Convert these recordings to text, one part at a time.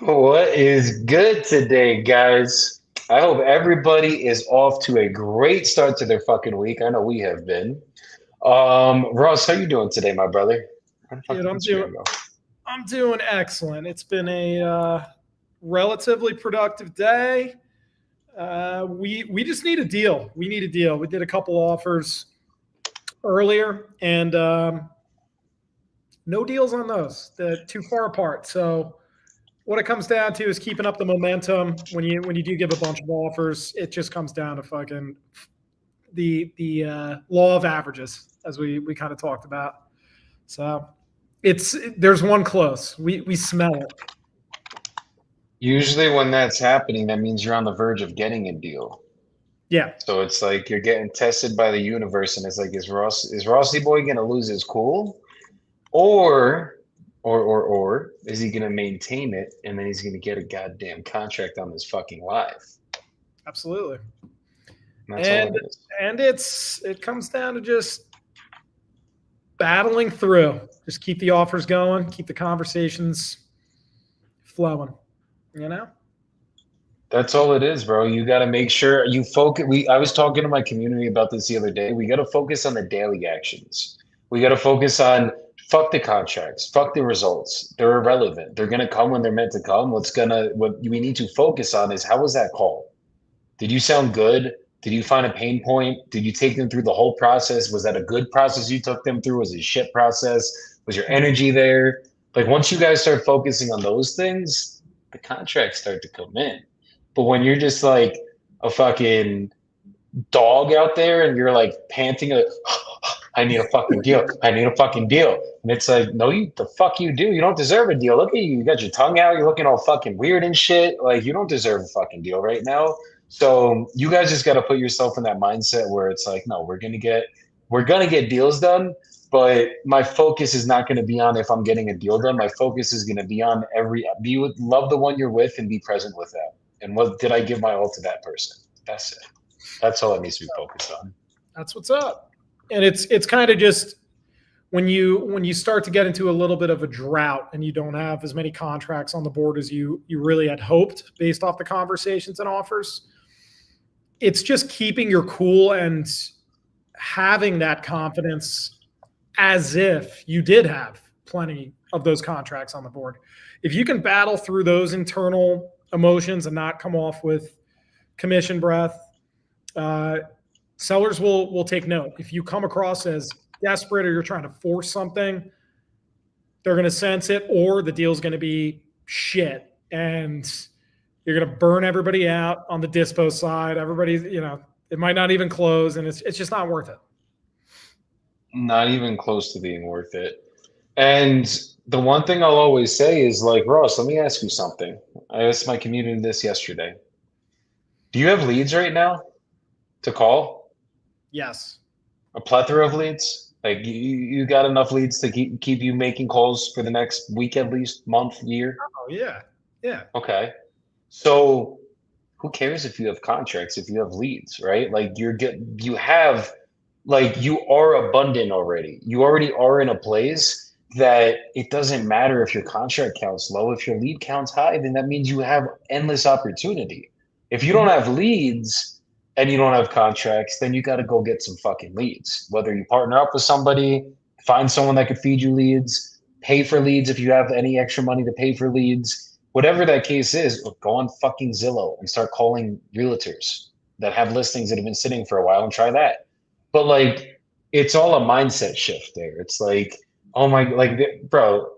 What is good today, guys? I hope everybody is off to a great start to their fucking week. I know we have been. Ross, how you doing today, my brother? Where the fuck Dude, did Instagram go? I'm doing excellent. It's been a relatively productive day. We just need a deal. We need a deal. We did a couple offers earlier, and no deals on those. They're too far apart. So what it comes down to is keeping up the momentum. When you do give a bunch of offers, it just comes down to fucking the law of averages, as we kind of talked about. So there's one close. We smell it. Usually, when that's happening, that means you're on the verge of getting a deal. Yeah. So it's like you're getting tested by the universe, and it's like, is Rossi boy gonna lose his cool, or or is he gonna maintain it and then he's gonna get a goddamn contract on his fucking life? Absolutely. And that's all And it is. it comes down to just battling through. Just keep the offers going, keep the conversations flowing, you know? That's all it is, bro. You got to make sure you focus. I was talking to my community about this the other day. We got to focus on the daily actions. We got to focus on fuck the contracts, fuck the results. They're irrelevant. They're gonna come when they're meant to come. What we need to focus on is how was that call? Did you sound good? Did you find a pain point? Did you take them through the whole process? Was that a good process you took them through? Was it a shit process? Was your energy there? Like once you guys start focusing on those things, the contracts start to come in. But when you're just like a fucking dog out there and you're like panting, like, I need a fucking deal. I need a fucking deal. And it's like, no, you the fuck you do. You don't deserve a deal. Look at you. You got your tongue out. You're looking all fucking weird and shit. Like you don't deserve a fucking deal right now. So you guys just got to put yourself in that mindset where it's like, no, we're gonna get deals done. But my focus is not going to be on if I'm getting a deal done. My focus is going to be on love the one you're with and be present with that. And what did I give my all to that person? That's it. That's all it needs to be focused on. That's what's up. And it's kind of just when you start to get into a little bit of a drought and you don't have as many contracts on the board as you really had hoped based off the conversations and offers, it's just keeping your cool and having that confidence as if you did have plenty of those contracts on the board. If you can battle through those internal emotions and not come off with commission breath, uh, sellers will take note. If you come across as desperate or you're trying to force something, they're going to sense it, or the deal's going to be shit, and you're going to burn everybody out on the dispo side. Everybody, it might not even close, and it's just not worth it. Not even close to being worth it. And the one thing I'll always say is like, Ross, let me ask you something. I asked my community this yesterday. Do you have leads right now to call? Yes. A plethora of leads? Like you got enough leads to keep you making calls for the next week at least, month, year? Oh yeah, yeah. Okay. So who cares if you have contracts, if you have leads, right? Like you have like you are abundant already. You already are in a place that it doesn't matter if your contract count's low. If your lead count's high, then that means you have endless opportunity. If you don't Mhm. have leads and you don't have contracts, then you got to go get some fucking leads. Whether you partner up with somebody, find someone that could feed you leads, pay for leads if you have any extra money to pay for leads, whatever that case is, go on fucking Zillow and start calling realtors that have listings that have been sitting for a while and try that. But like, it's all a mindset shift there. It's like, oh my, like, bro,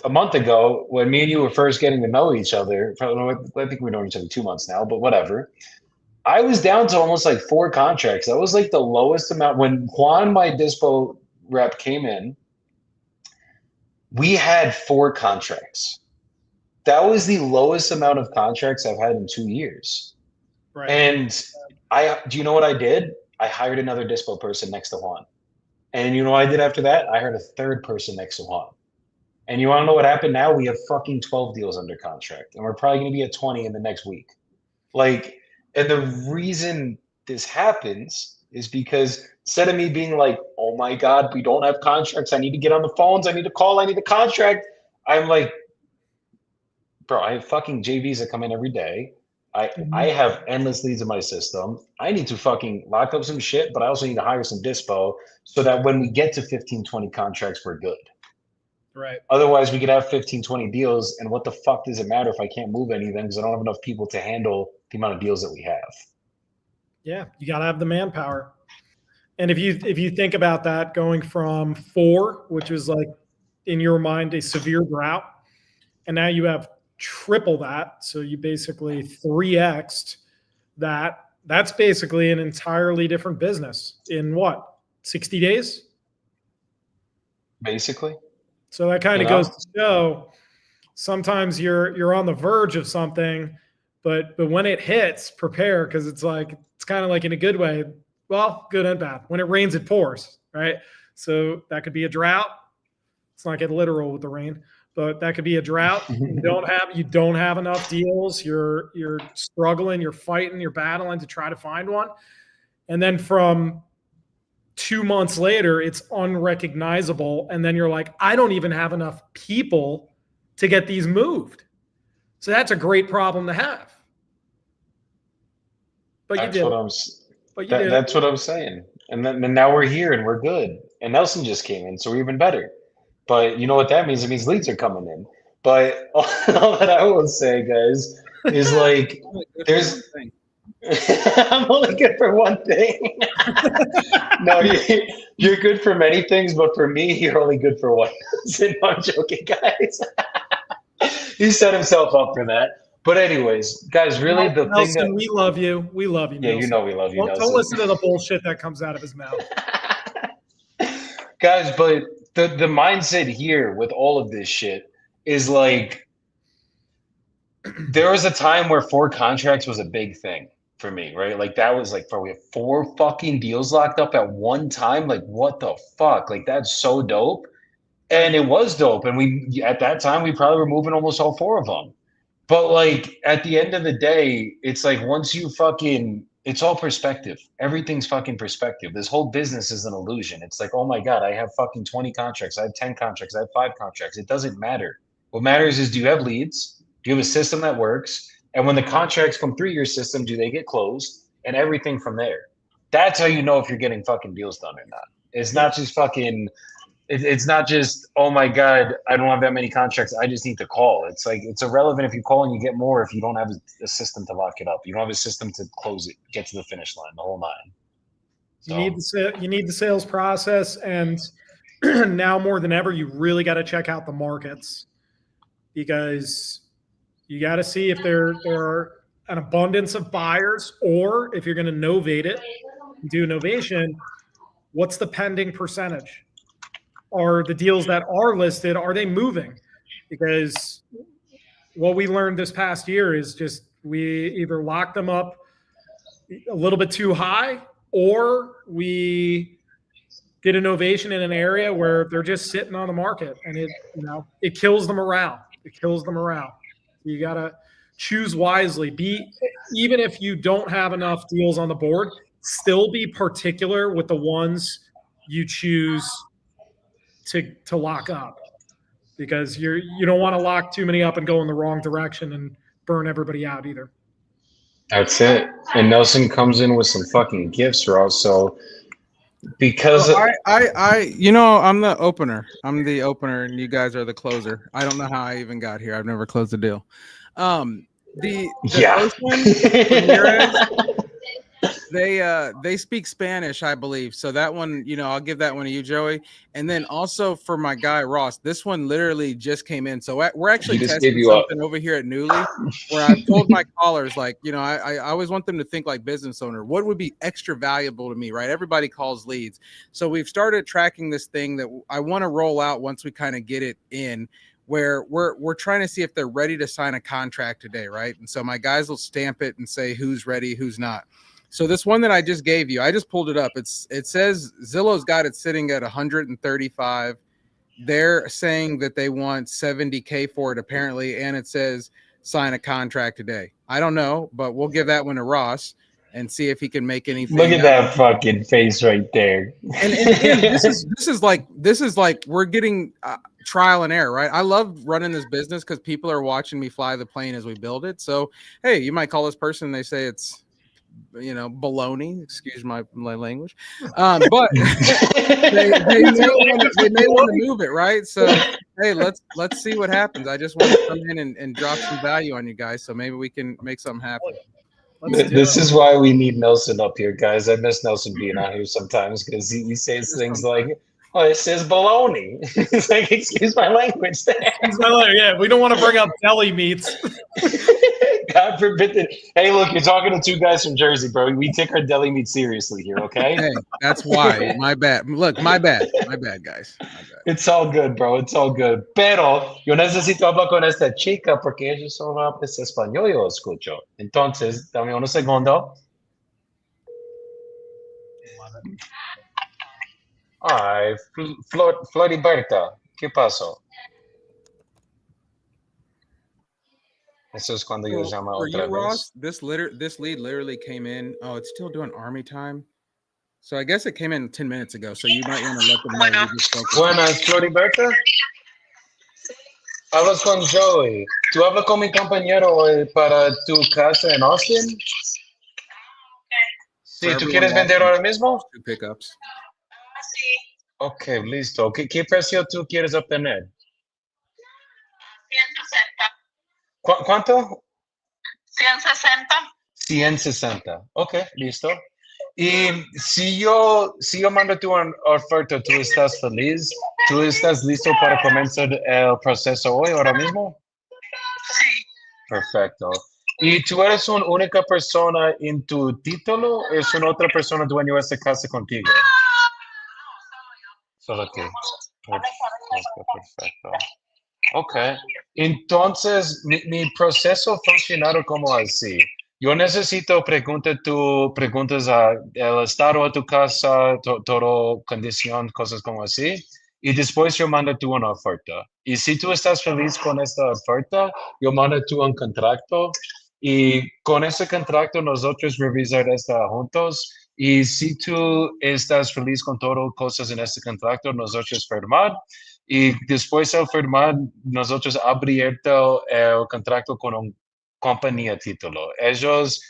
a month ago when me and you were first getting to know each other, I think we've known each other 2 months now, but whatever. I was down to almost like four contracts. That was like the lowest amount. When Juan, my dispo rep, came in, we had four contracts. That was the lowest amount of contracts I've had in 2 years. Right. And do you know what I did? I hired another dispo person next to Juan. And you know what I did after that? I hired a third person next to Juan. And you want to know what happened now? We have fucking 12 deals under contract. And we're probably going to be at 20 in the next week. Like, and the reason this happens is because instead of me being like, oh my God, we don't have contracts. I need to get on the phones. I need to call. I need a contract. I'm like, bro, I have fucking JVs that come in every day. I have endless leads in my system. I need to fucking lock up some shit, but I also need to hire some dispo so that when we get to 15, 20 contracts, we're good. Right. Otherwise, we could have 15, 20 deals, and what the fuck does it matter if I can't move anything because I don't have enough people to handle the amount of deals that we have? Yeah, you got to have the manpower. And if you think about that, going from 4, which is like in your mind a severe drought, and now you have triple that, so you basically 3x'd that. That's basically an entirely different business in what, 60 days? Basically, So that kind you of goes know? to show sometimes you're on the verge of something, but when it hits, prepare, because it's kind of like in a good way. Well, good and bad. When it rains, it pours, right? So that could be a drought. Let's not get literal with the rain, but that could be a drought. You don't have enough deals. You're struggling. You're fighting. You're battling to try to find one, and then from 2 months later, it's unrecognizable, and then you're like, I don't even have enough people to get these moved. So that's a great problem to have. But you That's did what it. I'm. But you That did it. that's what I'm saying. And now we're here and we're good. And Nelson just came in, so we're even better. But you know what that means? It means leads are coming in. But all that I will say, guys, is like Only good for one there's. thing. I'm only good for one thing. No, you're good for many things, but for me, you're only good for one. No, I'm joking, guys. He set himself up for that. But anyways, guys, really the thing that Nelson, we love you. We love you, yeah, you Nelson. know we love you, Don't Nelson. listen to the bullshit that comes out of his mouth. Guys, but the mindset here with all of this shit is like there was a time where 4 contracts was a big thing for me, right? Like that was like, bro, we have 4 fucking deals locked up at one time. Like, what the fuck? Like, that's so dope. And it was dope. And we at that time we probably were moving almost all 4 of them. But like at the end of the day, it's like once you fucking it's all perspective. Everything's fucking perspective. This whole business is an illusion. It's like, oh my God, I have fucking 20 contracts. I have 10 contracts. I have 5 contracts. It doesn't matter. What matters is do you have leads? Do you have a system that works? And when the contracts come through your system, do they get closed? And everything from there. That's how you know if you're getting fucking deals done or not. It's Yeah. not just fucking it's not just, oh my God, I don't have that many contracts. I just need to call. It's like, it's irrelevant if you call and you get more if you don't have a system to lock it up. You don't have a system to close it, get to the finish line, the whole nine. You So, need the sales process, and now more than ever, you really got to check out the markets, because you got to see if there are an abundance of buyers, or if you're going to novate it, do novation, what's the pending percentage? Are the deals that are listed, are they moving? Because what we learned this past year is just we either lock them up a little bit too high, or we did a novation in an area where they're just sitting on the market, and it kills the morale. It kills the morale. You got to choose wisely. Even if you don't have enough deals on the board, still be particular with the ones you choose to lock up, because you don't want to lock too many up and go in the wrong direction and burn everybody out either. that's it. And Nelson comes in with some fucking gifts, Ross. So, because So I'm the opener. I'm the opener, and you guys are the closer. I don't know how I even got here. I've never closed a deal. The yeah. first one, Ramirez, they speak Spanish, I believe. So that one, I'll give that one to you, Joey. And then also for my guy Ross, this one literally just came in. So we're actually He just gave testing you up. something over here at Newly, where I've told my callers, like, I always want them to think like business owner. What would be extra valuable to me, right? Everybody calls leads. So we've started tracking this thing that I want to roll out once we kind of get it in, where we're trying to see if they're ready to sign a contract today, right? And so my guys will stamp it and say who's ready, who's not. So this one that I just gave you, I just pulled it up. It says Zillow's got it sitting at 135. They're saying that they want 70K for it apparently, and it says sign a contract today. I don't know, but we'll give that one to Ross. and see if he can make anything. Look at that fucking face right there. And again, this is like we're getting trial and error, right? I love running this business because people are watching me fly the plane as we build it. So hey, you might call this person and they say it's baloney. Excuse my language, but they may want to move it, right? So hey, let's see what happens. I just want to come in and drop some value on you guys, so maybe we can make something happen. This is why we need Nelson up here, guys. I miss Nelson being out here sometimes because he says things like, "Oh, it says baloney." It's like, excuse my language. Yeah, we don't want to bring up deli meats. God forbid that. Hey, look, you're talking to two guys from Jersey, bro. We take our deli meat seriously here, okay? Hey, that's why. My bad. Look, my bad, guys. My bad. It's all good, bro. It's all good. Pero yo necesito hablar con esta chica porque ella solo habla español, yo escucho. Entonces, dame un segundo. Ay, Floriberta, ¿qué pasó? Eso es cuando yo llamo otra vez. Ross, this lead literally came in. Oh, it's still doing army time. So I guess it came in 10 minutes ago. So you might want to let them know. Buenas, Floriberta. Hablas con Joey. ¿Tú hablas con mi compañero para tu casa en Austin? Sí, ¿tú quieres vender ahora mismo? Two pickups. Ok, listo. ¿Qué precio tú quieres obtener? 160. ¿Cuánto? 160. 160. Ok, listo. Y si yo mando tu oferta, ¿tú estás feliz? ¿Tú estás listo para comenzar el proceso hoy, ahora mismo? Sí. Perfecto. ¿Y tú eres una única persona en tu título o es una otra persona dueño de esta casa contigo? Solo tú. Perfecto. Ok. Entonces, mi proceso funcionaron como así. Yo necesito preguntas al estado de tu casa, todo condición, cosas como así. Y después yo mando tú una oferta. Y si tú estás feliz con esta oferta, yo mando tú un contrato. Y con ese contrato nosotros revisar esto juntos. Y si tú estás feliz con todo cosas en este contrato, nosotros firmar. Y después de firmar, nosotros abierto el contrato con una compañía título. Ellos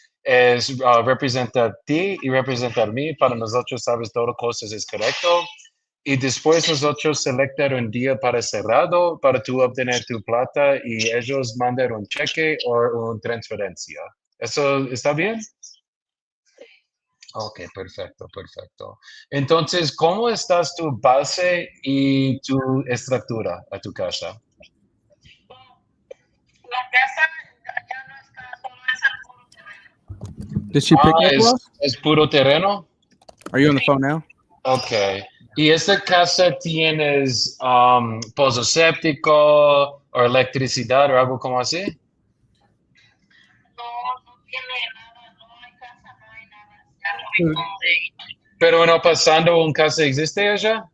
representan a ti y representan a mí para nosotros sabes todo cosas es correcto. Y después nosotros selectar un día para cerrado para tú obtener tu plata y ellos mandan un cheque o una transferencia. ¿Eso está bien? Ok, perfecto. Entonces, ¿cómo estás tu base y tu estructura a tu casa? La casa ya no está, solo es el puro terreno. Did she pick up, Ross? ¿Es puro terreno? Are you on the phone now? Ok. ¿Y esta casa tienes pozo séptico o electricidad o algo como así? No tiene nada, no hay casa, no hay nada. Está muy pobre. Pero no pasando un casa existe allá? No,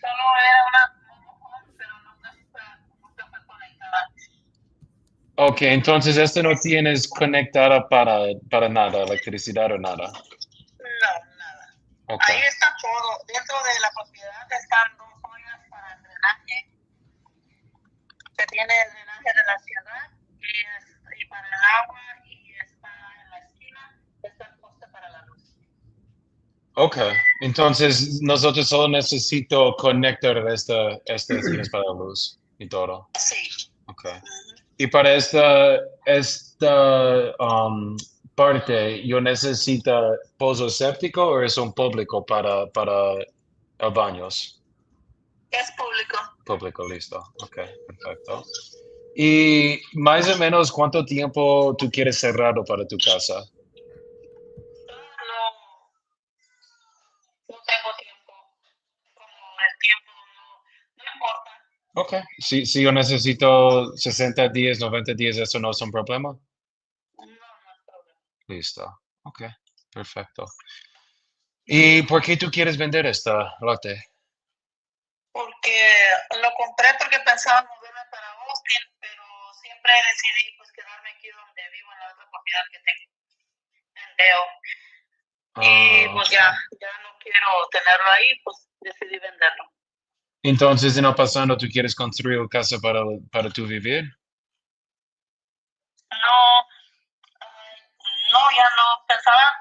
solo era una pero no está conectada. Ok, entonces esto no tienes conectada para nada, electricidad o nada. No, nada. Okay. Ahí está todo. Dentro de la propiedad están 2 ollas para drenaje. Se tiene el drenaje de la ciudad y para el agua y está en la esquina. Está el poste para la luz. Ok, entonces nosotros solo necesito conectar esta esquina para la luz y todo. Sí. Ok. Y para esta parte, ¿yo necesito pozo séptico o es un público para baños? Es público. Público, listo. Ok, perfecto. ¿Y más o menos cuánto tiempo tú quieres cerrado para tu casa? No tengo tiempo. Como el tiempo no importa. Ok, si yo necesito 60 días, 90 días, ¿eso no es un problema? No es problema. Listo. Ok, perfecto. ¿Y por qué tú quieres vender esta lote? Porque lo compré porque pensaba moverme para Austin, pero siempre decidí pues quedarme aquí donde vivo en la otra propiedad que tengo. veo. Y pues ya no quiero tenerlo ahí, pues decidí venderlo. Entonces, en el pasado, ¿tú quieres construir una casa para tu vivir? No, no, ya no. Pensaba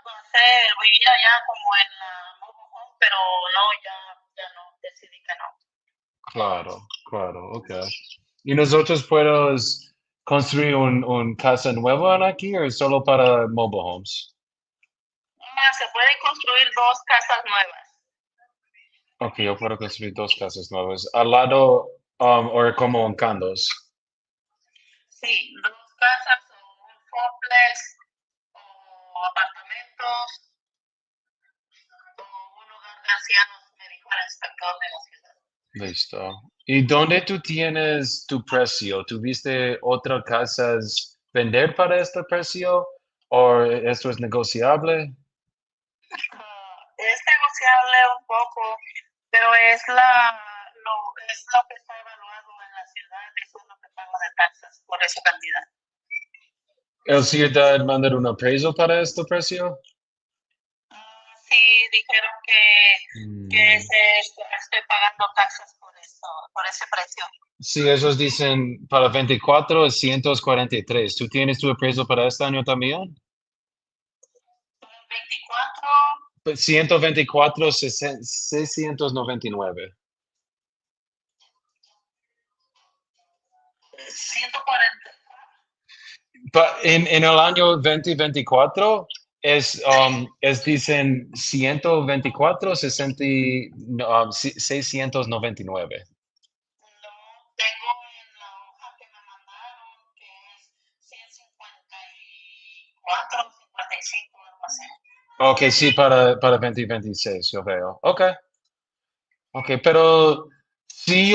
vivir allá como en la mobile home, pero no, ya no, decidí que no. Claro, ok. ¿Y nosotros podemos construir un casa nueva aquí o solo para mobile homes? Se pueden construir 2 casas nuevas. Ok, yo puedo construir 2 casas nuevas. Al lado, o como en condos. Sí, 2 casas o un complex o apartamentos o un lugar de ancianos, me dijo el inspector de la ciudad. Listo. ¿Y dónde tú tienes tu precio? ¿Tuviste otras casas vender para este precio? ¿O esto es negociable? Es negociable un poco, pero es lo que está evaluado en la ciudad, eso es lo que pago de taxas por esa cantidad. ¿El ciudad mandar un appraisal para este precio? Sí, dijeron que estoy pagando taxas por eso, por ese precio. Sí, esos dicen para 24 es 143. ¿Tú tienes tu appraisal para este año también? 24, Pues 124, 699. 140. En el año 2024 dicen 124, 60, 699. No, tengo en la hoja que me mandaron que es 154, 55, algo así. Ok, sí, para 2026, yo veo. Ok, pero si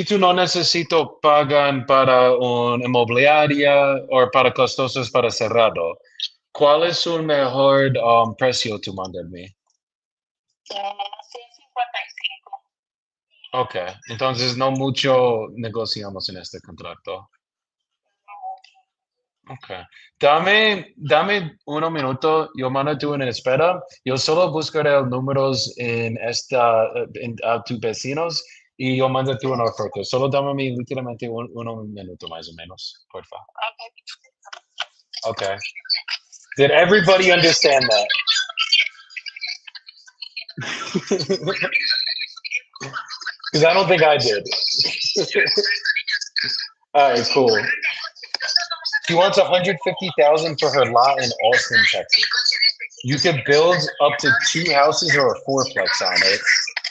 tú no necesito pagan para una inmobiliaria o para costosos para cerrado, ¿cuál es un mejor precio tú mandarme? 155. Ok, entonces no mucho negociamos en este contrato. Ok, dame 1 minuto, yo mando tú en espera, yo solo buscaré los números a tus vecinos y yo mando tú una oferta. Solo dame a mí literalmente 1 minuto más o menos, por favor. Okay. Did everybody understand that? Because I don't think I did. All right, cool. She wants 150,000 for her lot in Austin, Texas. You could build up to 2 houses or a fourplex on it.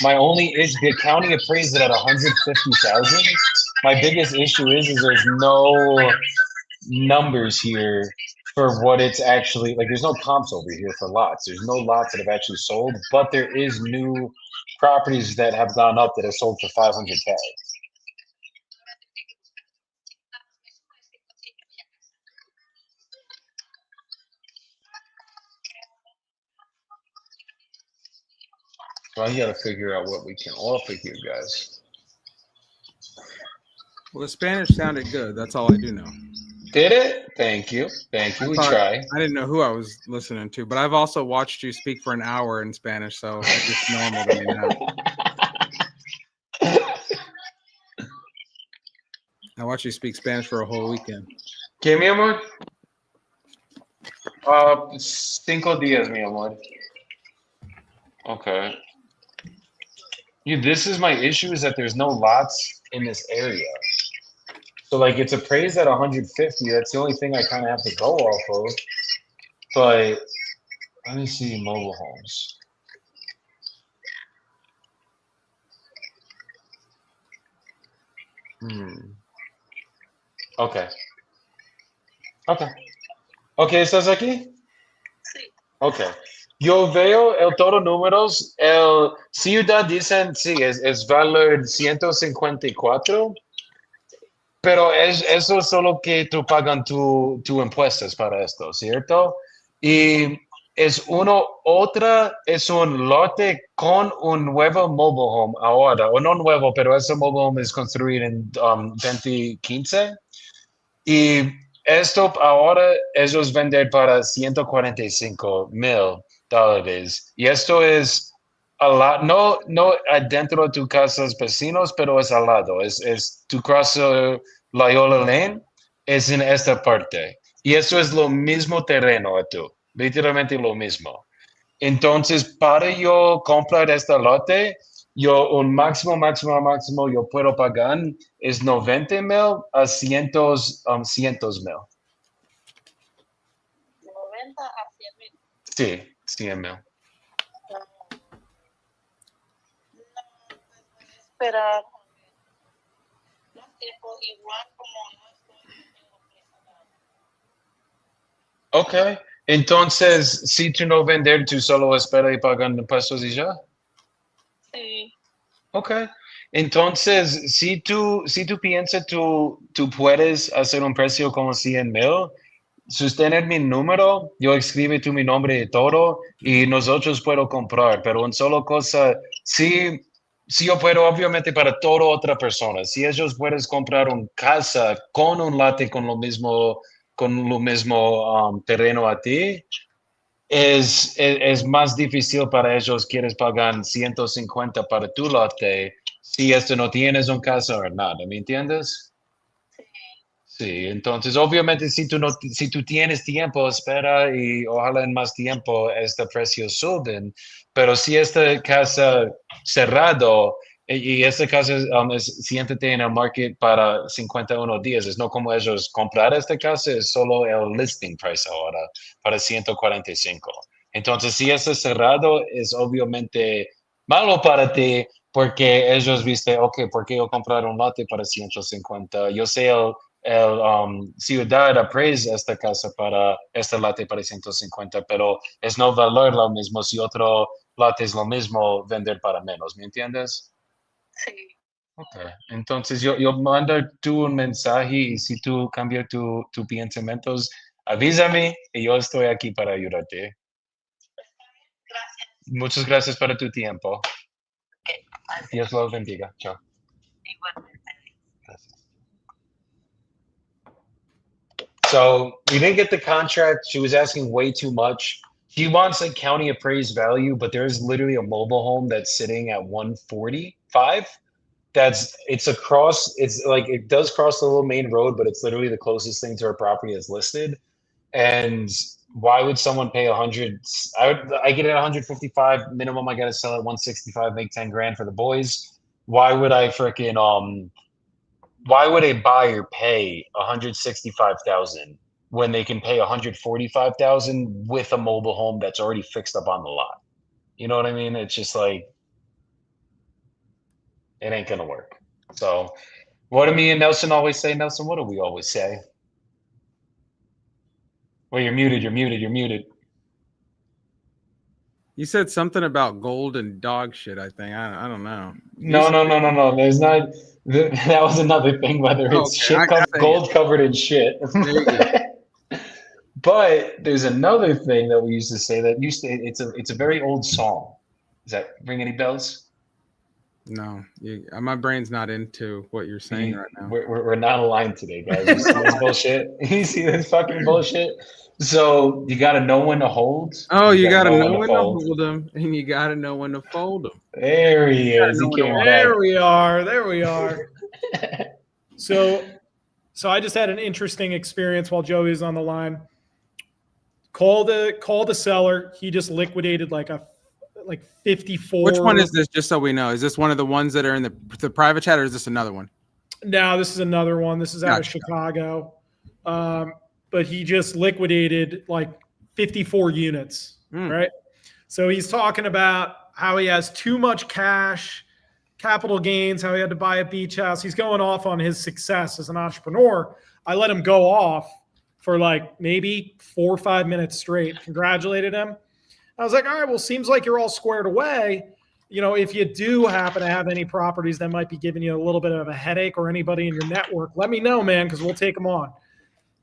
My only issue, the county appraised it at 150,000. My biggest issue is there's no numbers here for what it's actually like. There's no comps over here for lots. There's no lots that have actually sold, but there is new properties that have gone up that have sold for 500K. So I got to figure out what we can offer here, guys. Well, the Spanish sounded good. That's all I do know. Did it? Thank you. We try. I didn't know who I was listening to, but I've also watched you speak for an hour in Spanish, so it's just normal to me now. I watched you speak Spanish for a whole weekend. ¿Qué, mi amor? 5 días, mi amor. Okay. This is my issue is that there's no lots in this area. So like it's appraised at 150. That's the only thing I kind of have to go off of. But let me see mobile homes. Okay. Okay, ¿estás aquí? Sí. Okay. Yo veo el todo números. El ciudad dicen, sí, es valor 154. Pero eso es solo que tú pagan tu impuestos para esto, ¿cierto? Y es es un lote con un nuevo mobile home ahora, o no nuevo, pero ese mobile home es construido en 2015. Y Esto ahora ellos venden para $145,000. Y esto es no adentro de tu casa vecinos, pero es al lado. Es tu casa Loyola Lane, es en esta parte. Y eso es lo mismo terreno a tú, literalmente lo mismo. Entonces, para yo comprar este lote, yo un máximo, yo puedo pagar es 90,000 a cientos mil. 90 a 100,000. Sí, 100,000. No, pues voy a esperar más tiempo, igual como no estoy, no tengo prisa para. Ok. Entonces, si tú no vender, tú solo esperas y pagan impuestos y ya. Sí. Ok. Entonces, si tú piensas, tú puedes hacer un precio como 100,000, sostener mi número, yo escribe tú mi nombre y todo, y nosotros puedo comprar, pero en solo cosa, si yo puedo, obviamente para toda otra persona, si ellos pueden comprar una casa con un lote con lo mismo terreno a ti, es más difícil para ellos, quieres pagar 150 para tu lote, si esto no tienes un casa o nada, ¿me entiendes? Sí. Sí, entonces obviamente si tú tienes tiempo, espera y ojalá en más tiempo este precio suben, pero si esta casa cerrado y esta casa siéntate en el market para 51 días, es no como ellos comprar esta casa, es solo el listing price ahora para 145. Entonces si está cerrado es obviamente malo para ti porque ellos viste, ok, ¿por qué yo comprar un lote para 150? Yo sé el ciudad aprecia esta casa para este lote para 150, pero es no valor lo mismo si otro lote es lo mismo vender para menos, ¿me entiendes? Sí. Ok, entonces yo mando tú un mensaje y si tú cambias tu pensamientos, avísame y yo estoy aquí para ayudarte. Gracias. Muchas gracias por tu tiempo. Ok, adiós. Dios los bendiga. Chao. Igualmente. Gracias. So we didn't get the contract. She was asking way too much. She wants a county appraised value, but there's literally a mobile home that's sitting at 145. It's across, it's like it does cross the little main road, but it's literally the closest thing to her property is listed. And why would someone pay 100? I get it at 155 minimum. I got to sell at 165, make 10 grand for the boys. Why would I freaking why would a buyer pay 165,000 when they can pay 145,000 with a mobile home that's already fixed up on the lot? You know what I mean? It's just like it ain't gonna work. So what do me and Nelson always say? Nelson, what do we always say? Well, you're muted, you're muted, you're muted. You said something about gold and dog shit. I think I don't know. No. There's not. That was another thing. Whether it's Okay, I say it. gold covered in shit. There you go. But there's another thing that we used to say that it's a very old song. Does that ring any bells? No, my brain's not into what you're saying right now. We're not aligned today, guys. You see this bullshit? You see this fucking bullshit? So you got to know when to hold. Oh, you got to know know when to hold them, and you got to know when to fold them. There he is. He came back. There we are. There we are. So I just had an interesting experience while Joey was on the line. Call the seller. He just liquidated like 54. Which one is this? Just so we know, is this one of the ones that are in the private chat, or is this another one? No, this is another one. This is out of Chicago. But he just liquidated like 54 units, right? So he's talking about how he has too much cash, capital gains, how he had to buy a beach house. He's going off on his success as an entrepreneur. I let him go off for like maybe 4 or 5 minutes straight, congratulated him. I was like, all right, well, seems like you're all squared away. You know, if you do happen to have any properties that might be giving you a little bit of a headache or anybody in your network, let me know, man, because we'll take them on.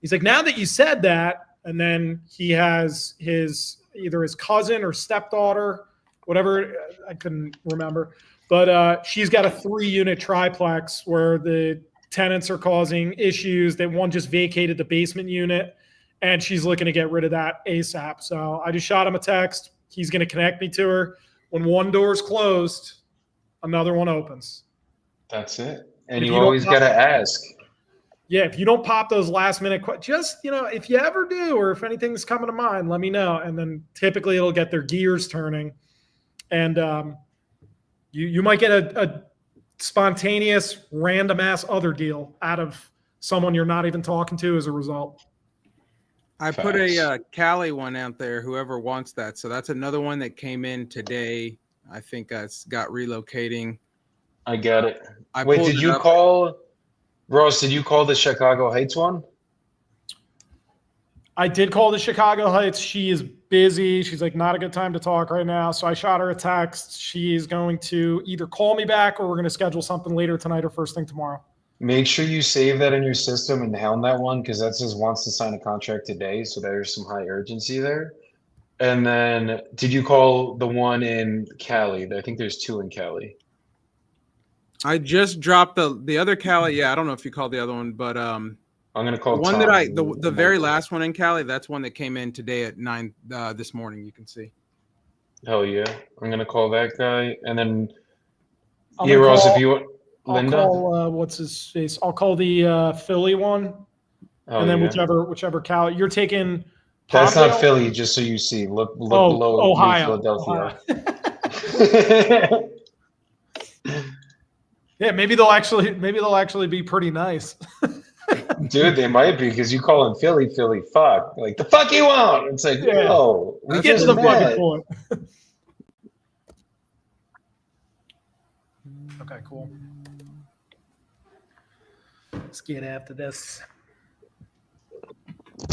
He's like, now that you said that, and then he has either his cousin or stepdaughter, whatever, I couldn't remember, but she's got a 3-unit triplex where the tenants are causing issues. That one just vacated the basement unit, and she's looking to get rid of that ASAP. So I just shot him a text. He's going to connect me to her. When one door's closed, another one opens. That's it. And If you you don't always got to ask. Yeah, if you don't pop those last minute, just, if you ever do, or if anything's coming to mind, let me know. And then typically it'll get their gears turning. And you might get a spontaneous, random ass other deal out of someone you're not even talking to as a result. I put a Cali one out there, whoever wants that. So that's another one that came in today. I think it's got relocating. I got it. Wait, did you call, Ross, did you call the Chicago Heights one? I did call the Chicago Heights. She is busy. She's like, not a good time to talk right now. So I shot her a text. She's going to either call me back or we're going to schedule something later tonight or first thing tomorrow. Make sure you save that in your system and hound that one, because that says wants to sign a contract today. So there's some high urgency there. And then did you call the one in Cali? I think there's 2 in Cali. I just dropped the other Cali. Yeah, I don't know if you called the other one, but I'm gonna call the one Tom. that the very last one in Cali. That's one that came in today at 9 this morning. You can see. Hell yeah! I'm gonna call that guy, and then Ross, if you want, Linda. I'll call what's his face. I'll call the Philly one, and then whichever Cali you're taking. That's Palmdale? not Philly. Just so you see, look below Ohio, Philadelphia. Ohio. Yeah, maybe they'll actually be pretty nice. Dude, they might be, because you call him Philly, fuck. Like, the fuck you want? It's like, no. We get to the fucking point. Okay, cool. Let's get after this.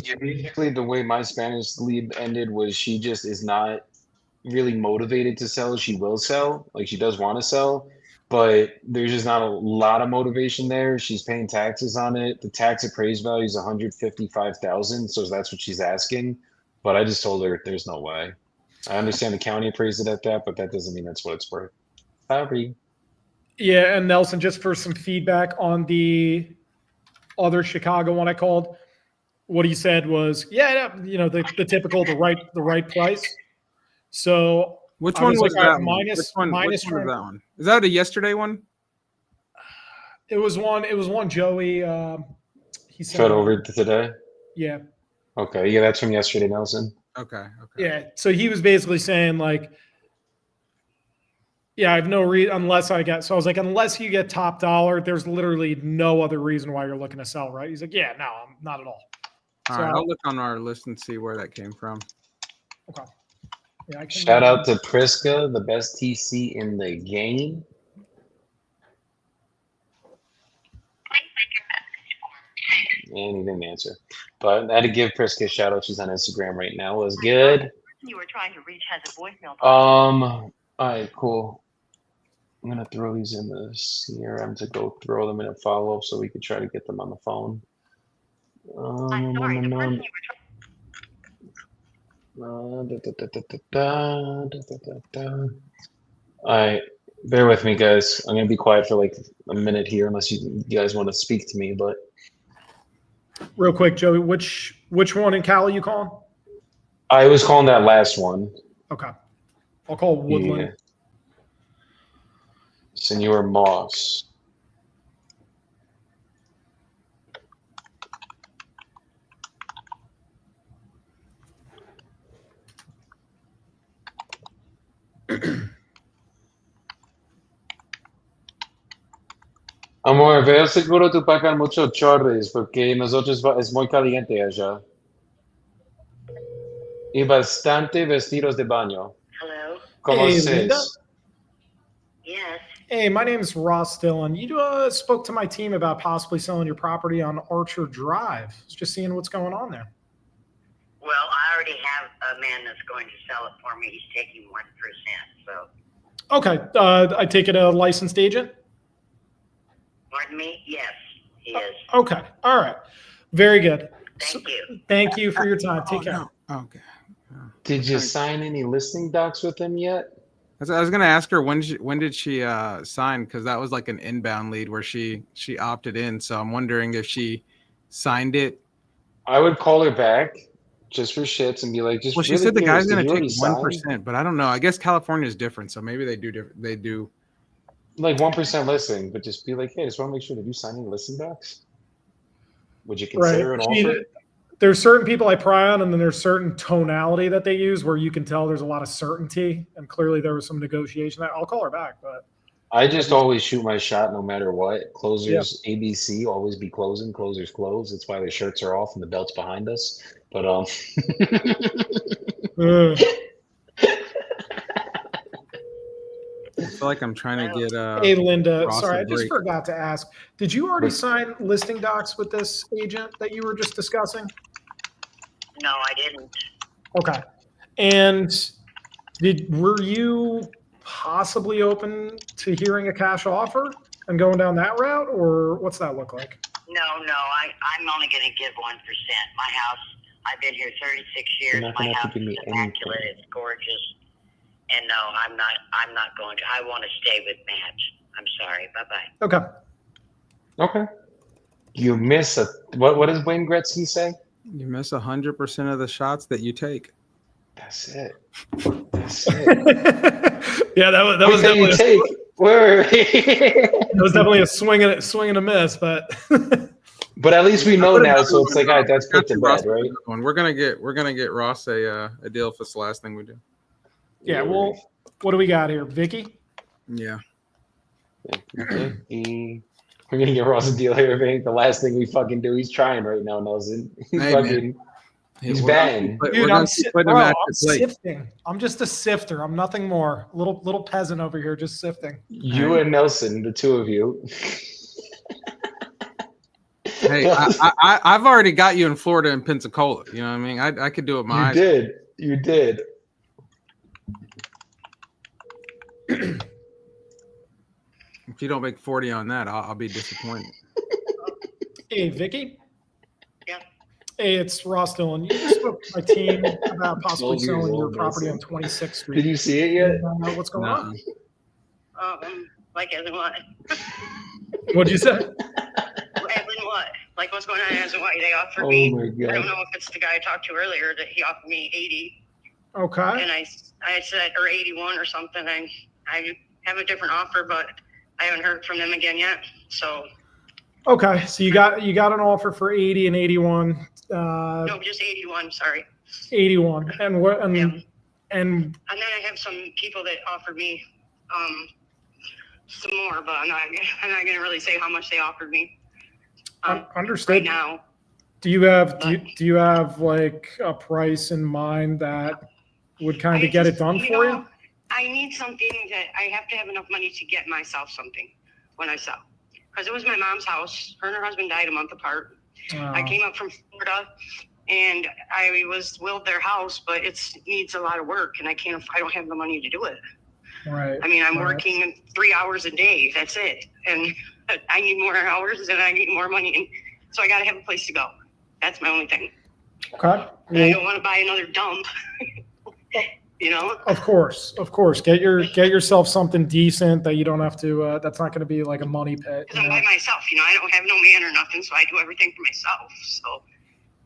Yeah, basically the way my Spanish lead ended was she just is not really motivated to sell. She will sell. Like, she does want to sell, but there's just not a lot of motivation there. She's paying taxes on it. The tax appraised value is $155,000, so that's what she's asking. But I just told her there's no way. I understand the county appraised it at that, but that doesn't mean that's what it's worth. Sorry. Yeah, and Nelson, just for some feedback on the other Chicago one I called, what he said was, the typical, the right price. So which one was that? Minus which one was that one? Is that a yesterday one? It was one Joey. He said fed over to today. Yeah. Okay. Yeah, that's from yesterday, Nelson. Okay. Yeah. So he was basically saying like, yeah, I have no reason unless I get. So I was like, unless you get top dollar, there's literally no other reason why you're looking to sell, right? He's like, yeah, no, I'm not at all. All right, I'll look on our list and see where that came from. Okay. Yeah, shout out to Priska, the best TC in the game. And he didn't answer. But I had to give Priska a shout out. She's on Instagram right now. It was good. You were trying to reach has a voicemail. All right, cool. I'm gonna throw these in the CRM to go throw them in a follow-up so we could try to get them on the phone. I'm sorry, the person All right, bear with me, guys. I'm gonna be quiet for like a minute here, unless you guys want to speak to me. But real quick, Joey, which one in Cali you calling? I was calling that last one. Okay, I'll call Woodland. Yeah. Senor Moss. Amor, veo seguro tú pagas mucho chorres porque nosotros es muy caliente allá. Y bastante vestidos de baño. Hello? ¿Cómo Hey, es? Linda? Yes. Hey, my name is Ross Dillon. You spoke to my team about possibly selling your property on Archer Drive. I was just seeing what's going on there. Well, I already have a man that's going to sell it for me. He's taking 1%. So. Okay. I take it a licensed agent? Pardon me? Yes, he is. Okay. All right. Very good. Thank you. Thank you for your time. Take care. No. Okay. Did you sign any listing docs with him yet? I was gonna ask her when did she sign, because that was like an inbound lead where she opted in. So I'm wondering if she signed it. I would call her back just for shits and be like, just Well, she really said the curious, guy's did gonna you take already sign? 1%, but I don't know. I guess California is different, so maybe they do different. They do. Like 1% listing, but just be like, hey, just want to make sure that you sign any listing docs. Would you Right. consider an offer? There's certain people I pry on, and then there's certain tonality that they use where you can tell there's a lot of certainty, and clearly there was some negotiation. I'll call her back, but I just always shoot my shot no matter what. yeah. Closers, ABC, always be closing. Closers close. That's why their shirts are off and the belt's behind us. But Uh, I feel like I'm trying to get hey, Linda, Ross sorry, a I just break. forgot to ask. Did you already But- sign listing docs with this agent that you were just discussing? No, I didn't. Okay. And were you possibly open to hearing a cash offer and going down that route, or what's that look like? No, I'm only going to give 1%. My house, I've been here 36 years. You're not My gonna have house to give is me immaculate. anything. It's gorgeous. And no, I'm not going to. I want to stay with Matt. I'm sorry. Bye-bye. Okay. Okay. You miss what does Wayne Gretzky say? You miss 100% of the shots that you take. That's it. That's it. Yeah, that was That definitely you take. Word. that was definitely a swing and a miss, but But at least we know Put now, another so it's one, like, all right, that's got put to you, Ross, bed, right? one. We're gonna get Ross a deal if it's the last thing we do. yeah. Well, what do we got here, Vicky? Yeah. We're gonna get Ross a deal here. I think the last thing we fucking do. He's trying right now, Nelson. He's Hey, fucking. He's we're gonna batting. keep put- Dude, we're gonna keep putting him at I'm the plate. sifting. I'm just a sifter. I'm nothing more. Little peasant over here, just sifting. You and Nelson, the two of you. Hey, I've already got you in Florida and Pensacola. You know what I mean? I could do it my You eyes. did. You did. If you don't make 40 on that, I'll be disappointed. Hey, Vicky. Yeah. Hey, it's Ross Dillon. You just spoke to my team about possibly 12 years selling your old, property on Nelson. 26th Street. Did you see it yet? What's going on? Like as in what? What'd you say? As in what? Like what's going on as in what? They offered Oh me. my I don't god. know if it's the guy I talked to earlier that he offered me 80, Okay. and I said or 81 or something. I have a different offer, but I haven't heard from them again yet. So Okay. So you got an offer for 80 and 81. no, just 81. Sorry. 81. And what? And Yeah. and And then I have some people that offered me some more, but I'm not going to really say how much they offered me understood. right now. Do you have like a price in mind that would kind of get it done for you? I need something that I have to have enough money to get myself something when I sell. Because it was my mom's house. Her and her husband died a month apart. I came up from Florida and I was willed their house, but it needs a lot of work and I don't have the money to do it. Right. I mean, I'm right. working 3 hours a day. That's it. And I need more hours and I need more money. And so I got to have a place to go. That's my only thing. Okay. And I don't want to buy another dump. You know? Of course. Get yourself something decent that you don't have to. That's not going to be like a money pit. Because I'm by myself. You know, I don't have no man or nothing, so I do everything for myself. So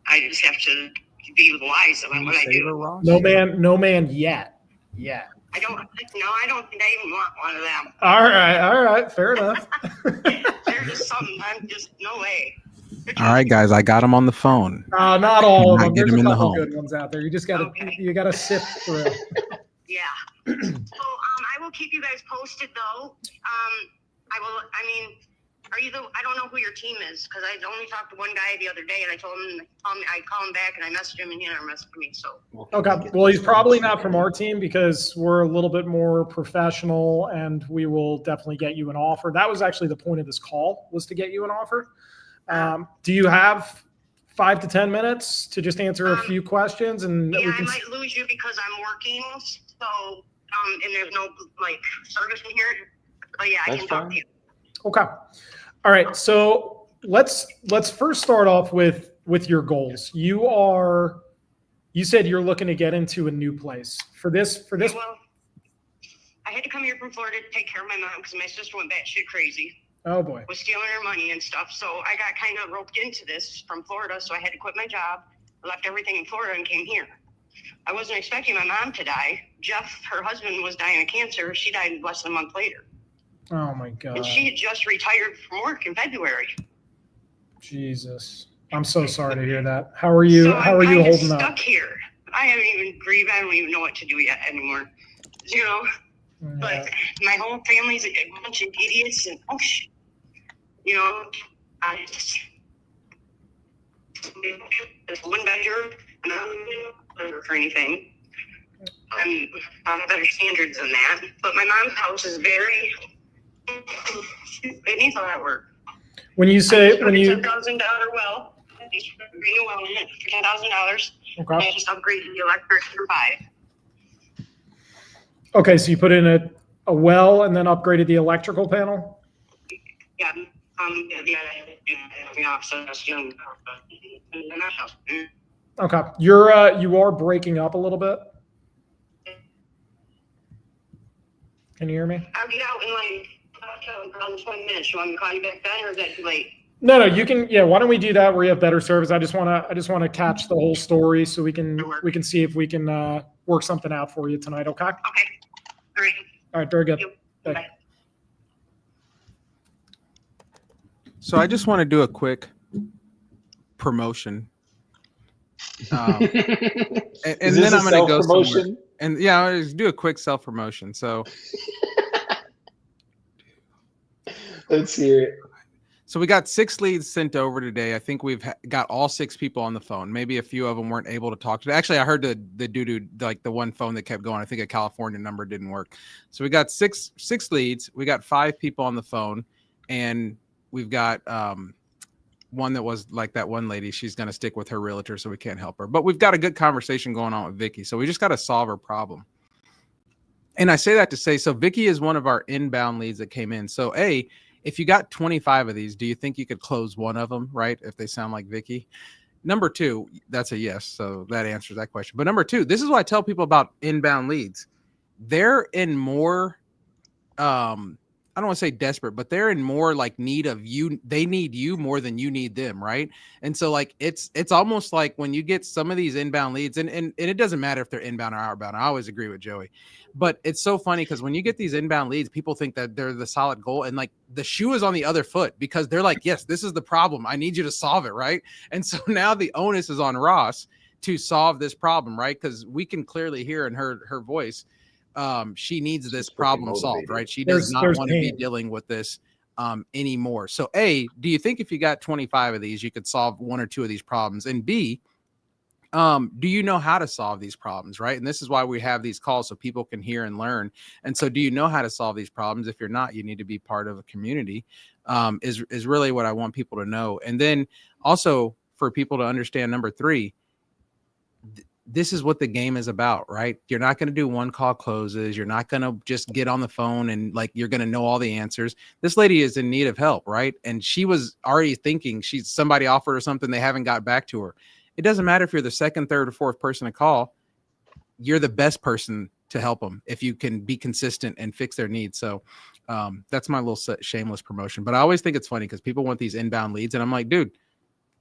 I just have to be wise about what I do. No man yet. Yeah. I don't think I even want one of them. All right. Fair enough. They're just something. I'm just no way. All right, guys, I got him on the phone. Not all of Not them. get There's them a in the couple home. good ones out there. You just gotta Okay. you gotta sift through. Yeah. So I will keep you guys posted though. I don't know who your team is because I only talked to one guy the other day and I told him I call him back and I messaged him and he never messaged me. So Okay. Well, he's probably not from our team because we're a little bit more professional and we will definitely get you an offer. That was actually the point of this call, was to get you an offer. Do you have 5 to 10 minutes to just answer a few questions and yeah, we can I might lose you because I'm working. So and there's no like service in here. But yeah, I That's can talk fine. to you. Okay. All right. So let's first start off with your goals. You said you're looking to get into a new place. For this. Well, I I had to come here from Florida to take care of my mom because my sister went batshit crazy. Oh boy. Was stealing her money and stuff. So I got kind of roped into this from Florida. So I had to quit my job. I left everything in Florida and came here. I wasn't expecting my mom to die. Jeff, her husband, was dying of cancer. She died less than a month later. Oh my God. And she had just retired from work in February. Jesus. I'm so sorry to hear that. How are you? So how are you holding stuck up? Here. I haven't even grieved. I don't even know what to do yet anymore. You know? Yeah. But my whole family's a bunch of idiots and you know, I just it's one bedroom, not for anything. I'm on better standards than that. But my mom's house is very it needs a lot of work. When you say $10,000 well, new well in it for $10,000. Okay. I just upgraded the electric for $5,000. Okay, so you put in a well and then upgraded the electrical panel? Yeah. So that's young. Okay. You are breaking up a little bit. Can you hear me? I'll be out in like around 20 minutes. You want me to call you back then, or is that too late? No, you can. Yeah, why don't we do that where you have better service? I just want to catch the whole story so we can see if we can work something out for you tonight. Okay. Okay. All right. All right. Very good. Bye. So I just want to do a quick promotion. And then I'm going to go somewhere. And yeah, I'll just do a quick self-promotion. So let's hear it. So we got 6 leads sent over today. I think we've got all 6 people on the phone. Maybe a few of them weren't able to talk to. Actually, I heard the dude, like the one phone that kept going. I think a California number didn't work. So we got six leads. We got 5 people on the phone, and we've got one that was like that one lady. She's going to stick with her realtor, so we can't help her. But we've got a good conversation going on with Vicky. So we just got to solve her problem. And I say that to say, so Vicky is one of our inbound leads that came in. So if you got 25 of these, do you think you could close one of them, right? If they sound like Vicky? Number 2, that's a yes. So that answers that question. But number 2, this is what I tell people about inbound leads. They're in more, I don't want to say desperate, but they're in more like need of you. They need you more than you need them, right? And so like it's almost like when you get some of these inbound leads, and it doesn't matter if they're inbound or outbound. I always agree with Joey, but it's so funny because when you get these inbound leads, people think that they're the solid goal, and like the shoe is on the other foot because they're like, yes, this is the problem. I need you to solve it, right? And so now the onus is on Ross to solve this problem, right? Because we can clearly hear in her voice. She needs this problem solved, right? She does not want to be dealing with this anymore. So A, do you think if you got 25 of these, you could solve 1 or 2 of these problems? And B, do you know how to solve these problems, right? And this is why we have these calls so people can hear and learn. And so do you know how to solve these problems? If you're not, you need to be part of a community, is really what I want people to know. And then also for people to understand, number 3, this is what the game is about, right? You're not going to do one call closes. You're not going to just get on the phone and like, you're going to know all the answers. This lady is in need of help, right? And she was already thinking somebody offered her something. They haven't got back to her. It doesn't matter if you're the 2nd, 3rd, or 4th person to call. You're the best person to help them if you can be consistent and fix their needs. So that's my little shameless promotion. But I always think it's funny because people want these inbound leads. And I'm like, dude,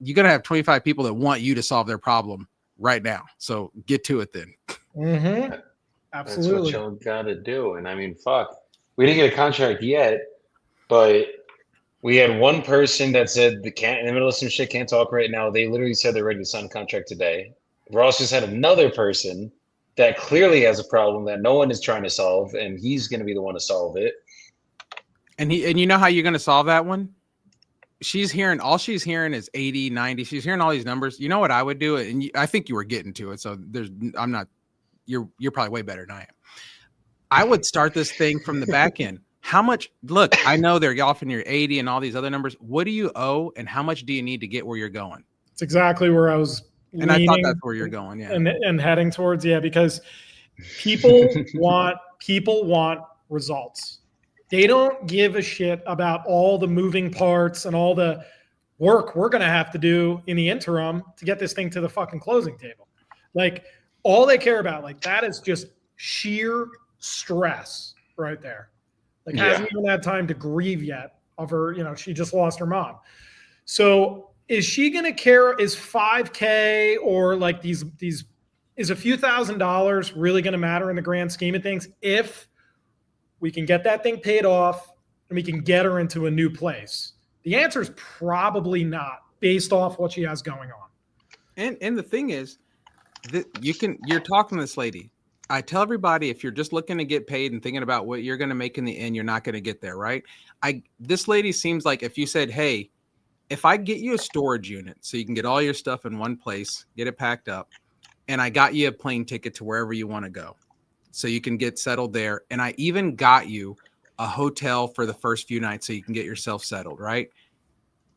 you're going to have 25 people that want you to solve their problem right now. So get to it then. Mm-hmm. Absolutely. That's what y'all got to do. And I mean, fuck, we didn't get a contract yet, but we had one person that said in the middle of some shit, can't talk right now. They literally said they're ready to sign a contract today. Ross just had another person that clearly has a problem that no one is trying to solve, and he's going to be the one to solve it. And you know how you're going to solve that one? All she's hearing is 80, 90. She's hearing all these numbers. You know what I would do? And I think you were getting to it. So you're probably way better than I am. I would start this thing from the back end. How much, look, I know they're offering your 80 and all these other numbers. What do you owe? And how much do you need to get where you're going? It's exactly where I was and I thought that's where you're going. Yeah. And heading towards, because people want results. They don't give a shit about all the moving parts and all the work we're going to have to do in the interim to get this thing to the fucking closing table. Like all they care about, like that is just sheer stress, right there. Like Yeah. hasn't even had time to grieve yet of her, she just lost her mom. So is she going to care? Is 5K or like these, is a few $1,000s really going to matter in the grand scheme of things? If we can get that thing paid off and we can get her into a new place, the answer is probably not, based off what she has going on. And the thing is that you're talking to this lady. I tell everybody, if you're just looking to get paid and thinking about what you're going to make in the end, you're not going to get there, right? This lady seems like if you said, hey, if I get you a storage unit so you can get all your stuff in one place, get it packed up, and I got you a plane ticket to wherever you want to go so you can get settled there, and I even got you a hotel for the first few nights so you can get yourself settled, right?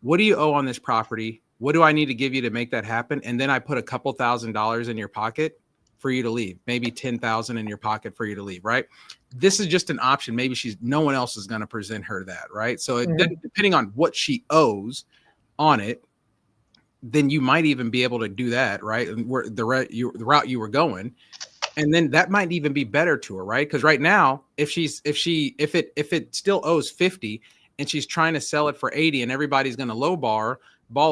What do you owe on this property? What do I need to give you to make that happen? And then I put a couple $1,000s in your pocket for you to leave, maybe 10,000 in your pocket for you to leave, right? This is just an option. Maybe no one else is going to present her that, right? So depending on what she owes on it, then you might even be able to do that, right? And where the route you were going, and then that might even be better to her, right? Because right now, if it still owes 50 and she's trying to sell it for 80 and everybody's going to lowball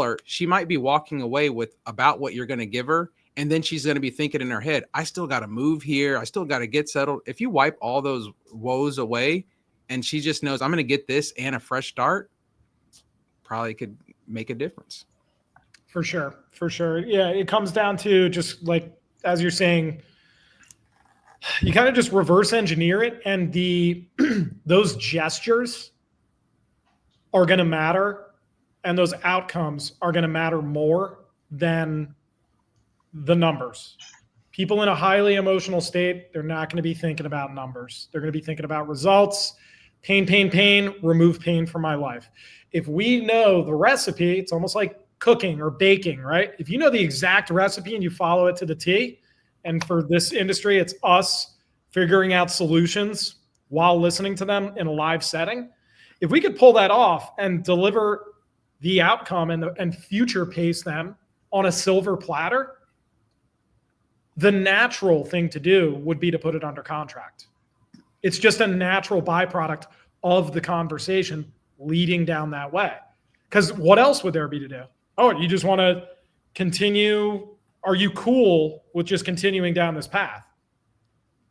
her, she might be walking away with about what you're going to give her. And then she's going to be thinking in her head, I still got to move here. I still got to get settled. If you wipe all those woes away and she just knows I'm going to get this and a fresh start, probably could make a difference. For sure. For sure. Yeah. It comes down to just like, as you're saying, you kind of just reverse engineer it. And those gestures are going to matter. And those outcomes are going to matter more than the numbers. People in a highly emotional state, they're not going to be thinking about numbers. They're going to be thinking about results. Pain, remove pain from my life. If we know the recipe, it's almost like cooking or baking, right? If you know the exact recipe and you follow it to the T, and for this industry, it's us figuring out solutions while listening to them in a live setting. If we could pull that off and deliver the outcome and future pace them on a silver platter, the natural thing to do would be to put it under contract. It's just a natural byproduct of the conversation leading down that way. Because what else would there be to do? Oh, you just want to continue? Are you cool with just continuing down this path?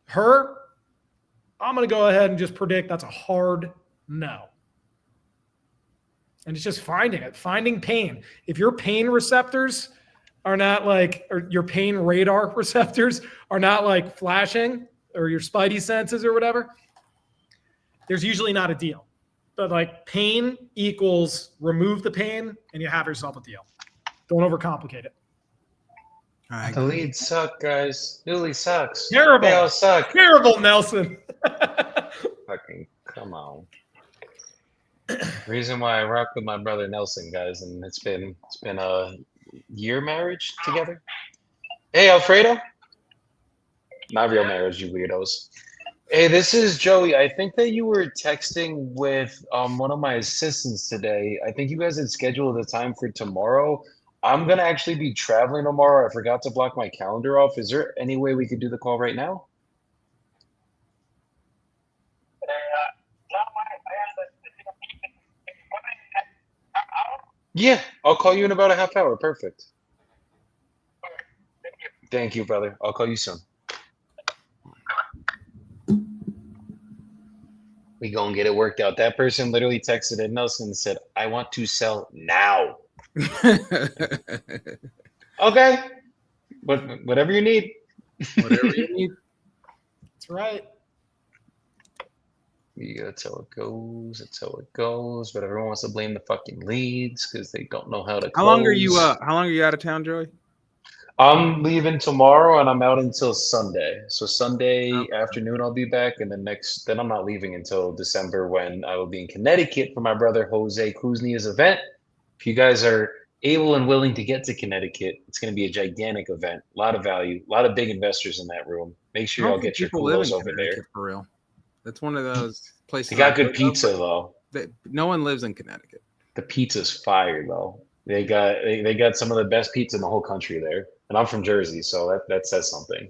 Her, I'm going to go ahead and just predict that's a hard no. And it's just finding pain. If your pain receptors are not like, or your pain radar receptors are not like flashing, or your spidey senses or whatever, there's usually not a deal. But like pain equals remove the pain and you have yourself a deal. Don't overcomplicate it. The leads suck, guys. Newly sucks. Terrible. They all suck. Terrible, Nelson. Fucking come on. Reason why I rock with my brother Nelson, guys, and it's been a year marriage together. Hey, Alfredo. Not real marriage, you weirdos. Hey, this is Joey. I think that you were texting with one of my assistants today. I think you guys had scheduled a time for tomorrow. I'm gonna actually be traveling tomorrow. I forgot to block my calendar off. Is there any way we could do the call right now? Yeah, I'll call you in about a half hour. Perfect. Thank you, brother. I'll call you soon. We gonna get it worked out. That person literally texted in Nelson and said, I want to sell now. Okay. Whatever you need. Whatever you need. That's right. Yeah, that's how it goes. That's how it goes. But everyone wants to blame the fucking leads because they don't know how to close. How long are you out of town, Joey? I'm leaving tomorrow and I'm out until Sunday. So Sunday afternoon I'll be back, and then I'm not leaving until December when I will be in Connecticut for my brother Jose Kuznia's event. If you guys are able and willing to get to Connecticut, it's going to be a gigantic event. A lot of value, a lot of big investors in that room. Make sure y'all get your kudos over there. For real. That's one of those places. They got good pizza though. No one lives in Connecticut. The pizza's fire though. They got some of the best pizza in the whole country there. And I'm from Jersey, so that says something.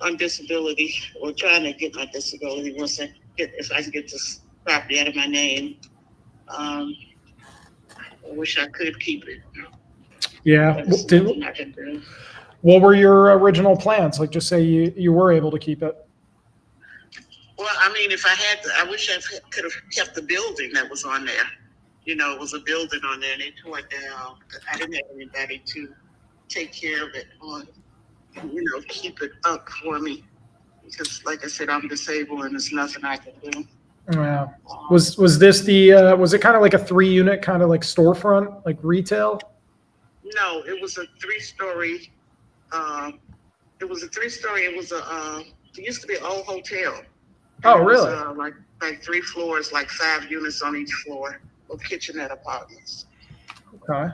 on disability, or trying to get my disability if I can get this property out of my name. I wish I could keep it. Yeah. Nothing I can do. What were your original plans? Like, just say you were able to keep it. Well, I mean, if I had to, I wish I could have kept the building that was on there. It was a building on there, and they tore it down. I didn't have anybody to take care of it or, keep it up for me. Because, like I said, I'm disabled, and there's nothing I can do. Yeah. Was this was it kind of like a 3-unit kind of like storefront, like retail? No, it was a 3-story. It was a 3-story. It was it used to be an old hotel. Oh, really? It was, like 3 floors, like 5 units on each floor, or kitchenette apartments. Okay.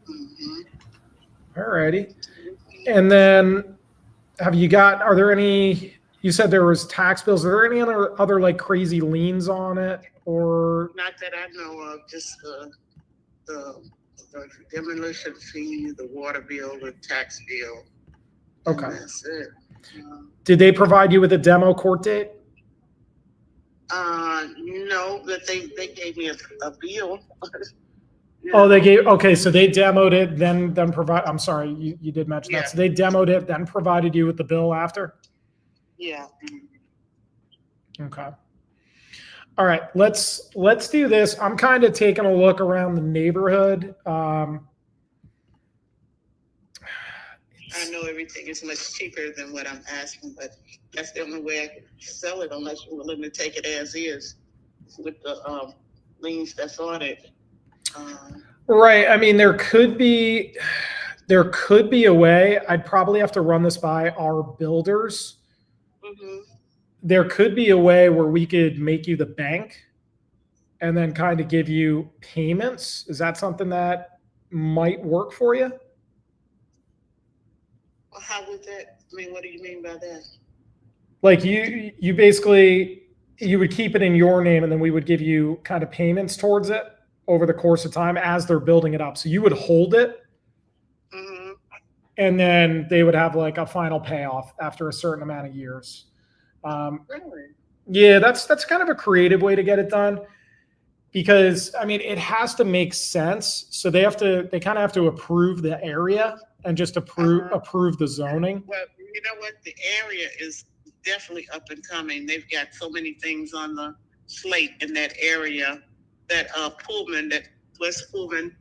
Mm-hmm. All righty. And then are there any, you said there was tax bills. Are there any other like crazy liens on it, or? Not that I know of, just the demolition fee, the water bill, the tax bill. Okay. And that's it. Did they provide you with a demo court date? No, that they gave me a bill. Oh, they gave, okay, so they demoed it, then I'm sorry, you did mention that. So they demoed it, then provided you with the bill after? Yeah. Okay. All right, let's do this. I'm kind of taking a look around the neighborhood. I know everything is much cheaper than what I'm asking, but that's the only way I can sell it, unless you're willing to take it as is with the liens that's on it. Right. I mean, there could be a way. I'd probably have to run this by our builders. Mm-hmm. There could be a way where we could make you the bank and then kind of give you payments. Is that something that might work for you? Well, how would that, what do you mean by that? Like you basically, you would keep it in your name and then we would give you kind of payments towards it over the course of time as they're building it up. So you would hold it, mm-hmm. and then they would have like a final payoff after a certain amount of years. Really? Yeah, that's kind of a creative way to get it done, because it has to make sense. So they kind of have to approve the area and just approve the zoning. Well, you know what? The area is definitely up and coming. They've got so many things on the slate in that area. That Pullman, that West Pullman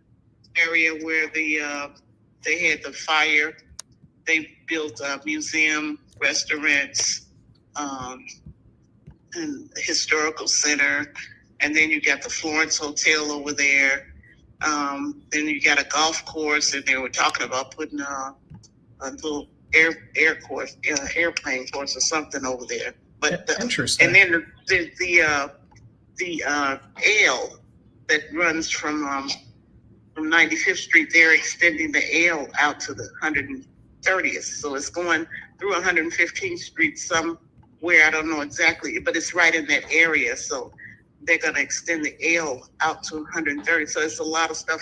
area where they had the fire. They built a museum, restaurants, and historical center. And then you got the Florence Hotel over there. Then you got a golf course, and they were talking about putting a little airplane course or something over there. But interesting. And then the L that runs from 95th Street, they're extending the L out to the 130th. So it's going through 115th Street somewhere, I don't know exactly, but it's right in that area. So they're going to extend the L out to 130. So it's a lot of stuff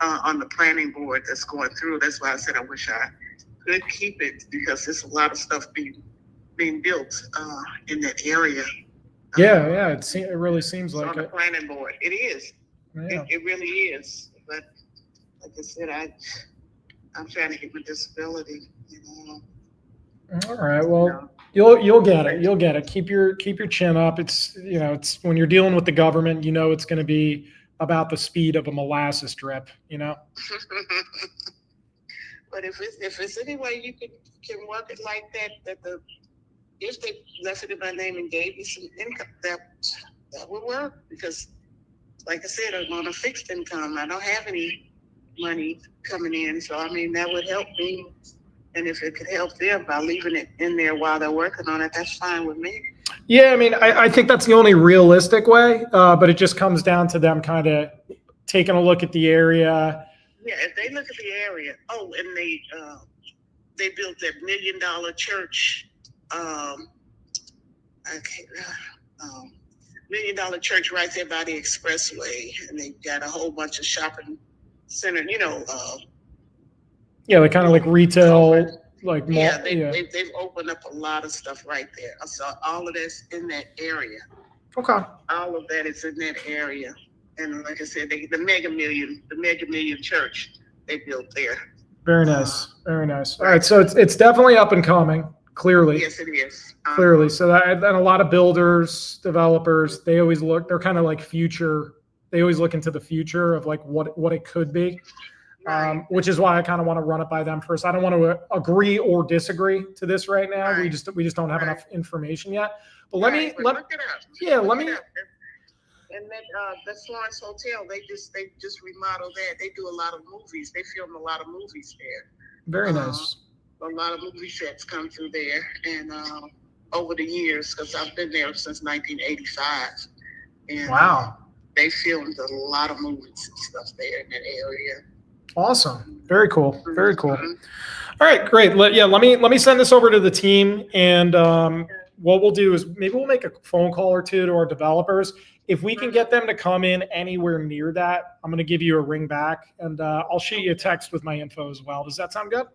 on the planning board that's going through. That's why I said I wish I could keep it, because there's a lot of stuff being built in that area. Yeah, it really seems like on the planning board. It is. Yeah. It really is. But like I said, I'm trying to get my disability. All right. Well, you'll get it. You'll get it. Keep your chin up. It's it's when you're dealing with the government, it's going to be about the speed of a molasses drip. But if it's any way you can work it like that if they left it in my name and gave me some income, that would work, because like I said, I'm on a fixed income. I don't have any money coming in. So, that would help me. And if it could help them by leaving it in there while they're working on it, that's fine with me. Yeah, I think that's the only realistic way, but it just comes down to them kind of taking a look at the area. Yeah, if they look at the area. Oh, and they built that $1 million church. $1 million church right there by the expressway, and they got a whole bunch of shopping center. Yeah, like kind of like retail Like they've opened up a lot of stuff right there. I saw all of this in that area. Okay. All of that is in that area. And like I said, the Mega Million Church they built there. Very nice. Very nice. All right. So it's definitely up and coming, clearly. Yes, it is. Clearly. So and a lot of builders, developers, they're kind of like future. They always look into the future of like what it could be. Right. Which is why I kind of want to run it by them first. I don't want to agree or disagree to this right now. Right. We just don't have enough information yet. But look it up. Yeah, look let me. it up. And then the Florence Hotel, they just remodeled that. They do a lot of movies. They film a lot of movies there. Very nice. A lot of movie sets come through there, and over the years, because I've been there since 1985. And, wow. They filmed a lot of movies and stuff there in that area. Awesome. Very cool. Very cool. All right, great. Let me send this over to the team, and what we'll do is maybe we'll make a phone call or two to our developers. If we can get them to come in anywhere near that, I'm going to give you a ring back, and I'll shoot you a text with my info as well. Does that sound good?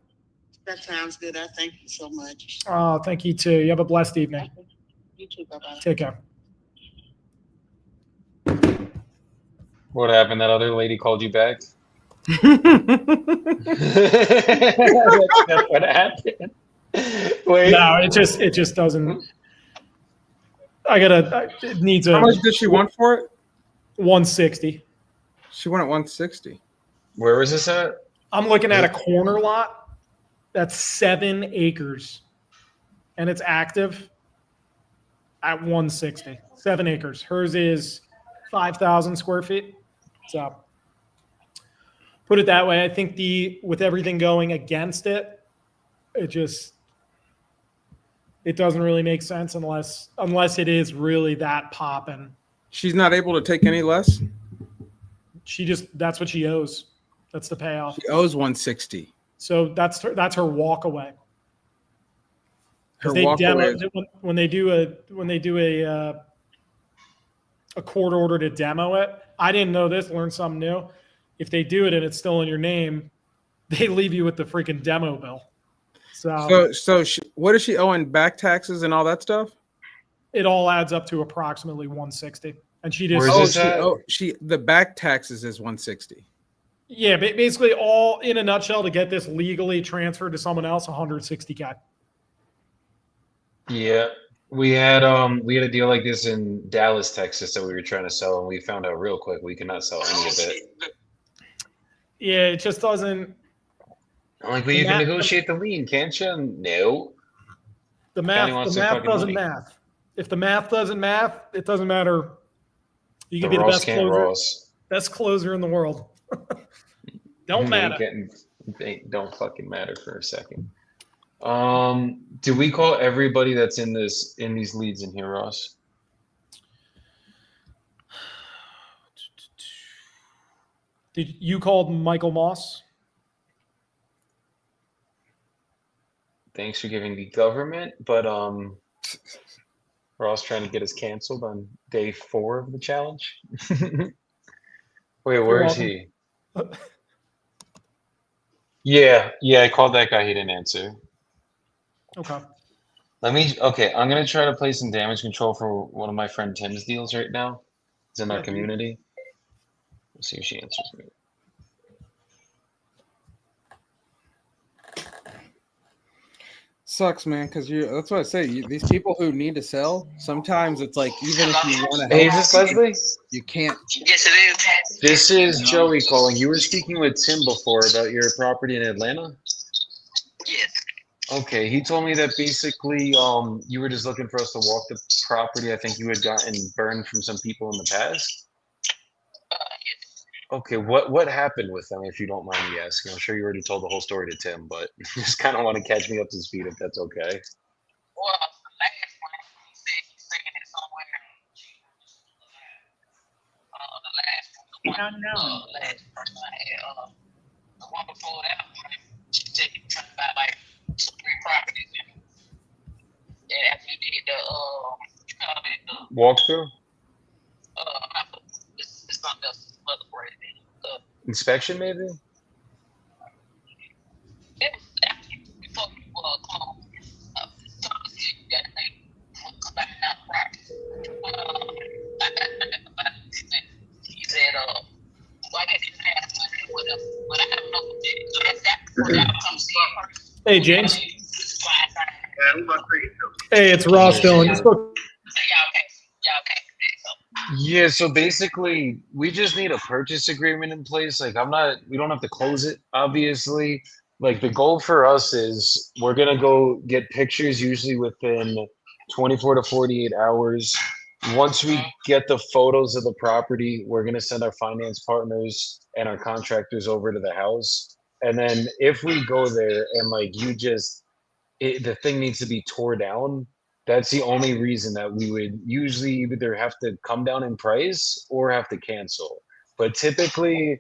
That sounds good. I thank you so much. Oh, thank you too. You have a blessed evening. You too. Bye-bye. Take care. What happened? That other lady called you back? That's what happened. Wait. No, it just doesn't. It needs How much did she want for it? 160. She won at 160. Where was this at? I'm looking at a corner lot that's 7 acres, and it's active at 160. 7 acres. Hers is 5,000 square feet. So put it that way. I think with everything going against it, it doesn't really make sense unless it is really that popping. She's not able to take any less? That's what she owes. That's the payoff. She owes 160. So that's her walk away. Her walk away. When they do a court order to demo it, I didn't know this, learned something new. If they do it and it's still in your name, they leave you with the freaking demo bill. So what is she owing, back taxes and all that stuff? It all adds up to approximately 160. And she just the back taxes is 160. Yeah, basically all in a nutshell to get this legally transferred to someone else, 160K. Yeah. We had a deal like this in Dallas, Texas that we were trying to sell, and we found out real quick we could not sell any of it. Yeah, it just doesn't. I'm like, well, you can negotiate the lien, can't you? No. The math doesn't math. If the math doesn't math, it doesn't matter. You can be the best closer in the world. Don't matter. Don't fucking matter for a second. Do we call everybody that's in these leads in here, Ross? Did you call Michael Moss? Thanks for giving the government, but Ross trying to get us canceled on day 4 of the challenge. Wait, where is he? Yeah, I called that guy. He didn't answer. Okay. I'm gonna try to play some damage control for one of my friend Tim's deals right now. It's in our community. Let's see if she answers me. Sucks, man, because that's what I say. These people who need to sell, sometimes it's like, even if you want to Hey, is this Leslie? You can't. Yes, it is. This is Joey calling. You were speaking with Tim before about your property in Atlanta? Yes. Okay, he told me that basically you were just looking for us to walk the property. I think you had gotten burned from some people in the past. Yes. Okay, what happened with them, if you don't mind me asking? I'm sure you already told the whole story to Tim, but just kind of want to catch me up to speed if that's okay. Well, the last one, he said he's saying it somewhere. The last person I had, the one before that one, she said he was trying to buy like 3 properties. And after you did the Walkthrough? it's not just other Inspection, maybe? it was after before you Hey, James. Hey, it's Ross Dillon. You spoke. Yeah, so basically, we just need a purchase agreement in place. Like, we don't have to close it, obviously. Like, the goal for us is we're gonna go get pictures usually within 24 to 48 hours. Once we get the photos of the property, we're gonna send our finance partners and our contractors over to the house. And then if we go there and like the thing needs to be tore down, that's the only reason that we would usually either have to come down in price or have to cancel. But typically,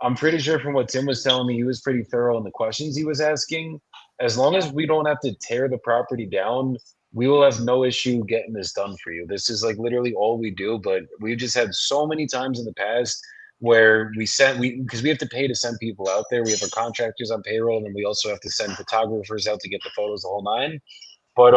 I'm pretty sure from what Tim was telling me, he was pretty thorough in the questions he was asking. As long as we don't have to tear the property down, we will have no issue getting this done for you. This is like literally all we do, but we've just had so many times in the past where because we have to pay to send people out there. We have our contractors on payroll, and then we also have to send photographers out to get the photos, the whole nine. But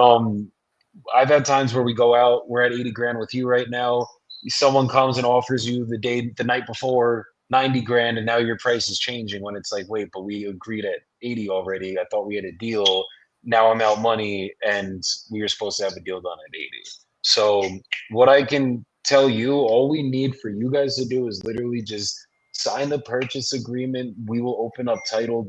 I've had times where we go out, we're at 80 grand with you right now. Someone comes and offers you the night before 90 grand, and now your price is changing when it's like, wait, but we agreed at 80 already. I thought we had a deal. Now I'm out money, and we were supposed to have a deal done at 80. So what I can tell you, all we need for you guys to do is literally just sign the purchase agreement. We will open up title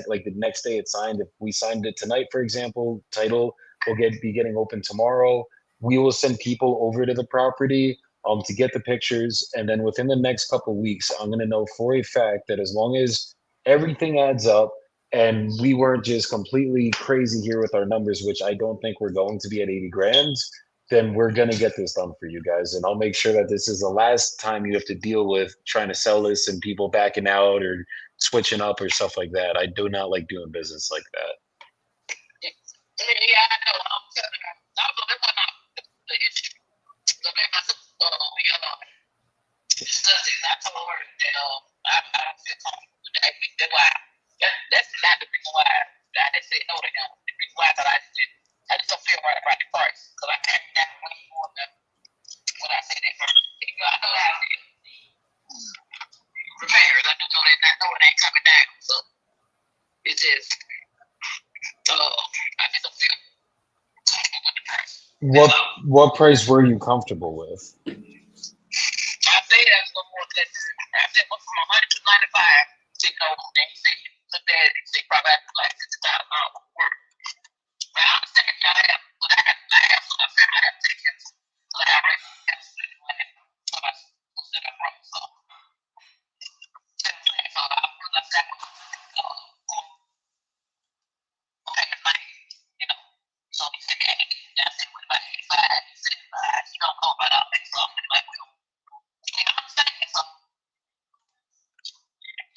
like the next day it's signed. If we signed it tonight, for example, title will be getting open tomorrow. We will send people over to the property to get the pictures, and then within the next couple of weeks, I'm going to know for a fact that as long as everything adds up and we weren't just completely crazy here with our numbers, which I don't think we're going to be at 80 grand, then we're going to get this done for you guys. And I'll make sure that this is the last time you have to deal with trying to sell this and people backing out or switching up or stuff like that. I do not like doing business like that. Yeah, I know. I'm telling you, that was not the issue. So then I said, discussing. I told her that I don't feel comfortable with that. That's why. That's not the reason why I didn't say no to him. The reason why I just don't feel right about the price. Because I came down when he wanted when I said that first. I know how it is. Repairs. I do know that. I know it ain't coming down. So it's just. I just don't feel. What price were you comfortable with? I said that was a little more than I said went from 100 to 95 to and he said looked at it and said probably have to like $60,000 work. But I understand y'all have but I have so I feel I have to take it. So I have so I said I'm wrong. So I realized that so he said, I said, what about 85? He said, you don't know about all that. So I'm like, well, I'm saying so.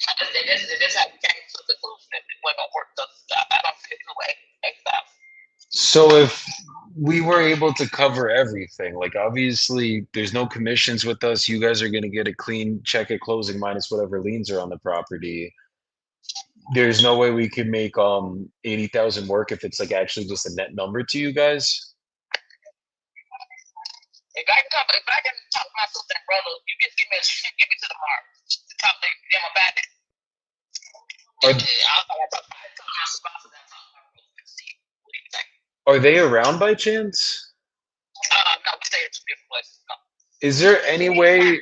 That's how we came to the conclusion that it wasn't going to work. I don't feel the way. So if we were able to cover everything, like obviously there's no commissions with us. You guys are going to get a clean check at closing minus whatever liens are on the property. There's no way we could make 80,000 work if it's like actually just a net number to you guys. If I can talk to my sister and brother, you just give me to the mark to talk to them about it. Are they around by chance? No, we stay at two different places. No. Is there any way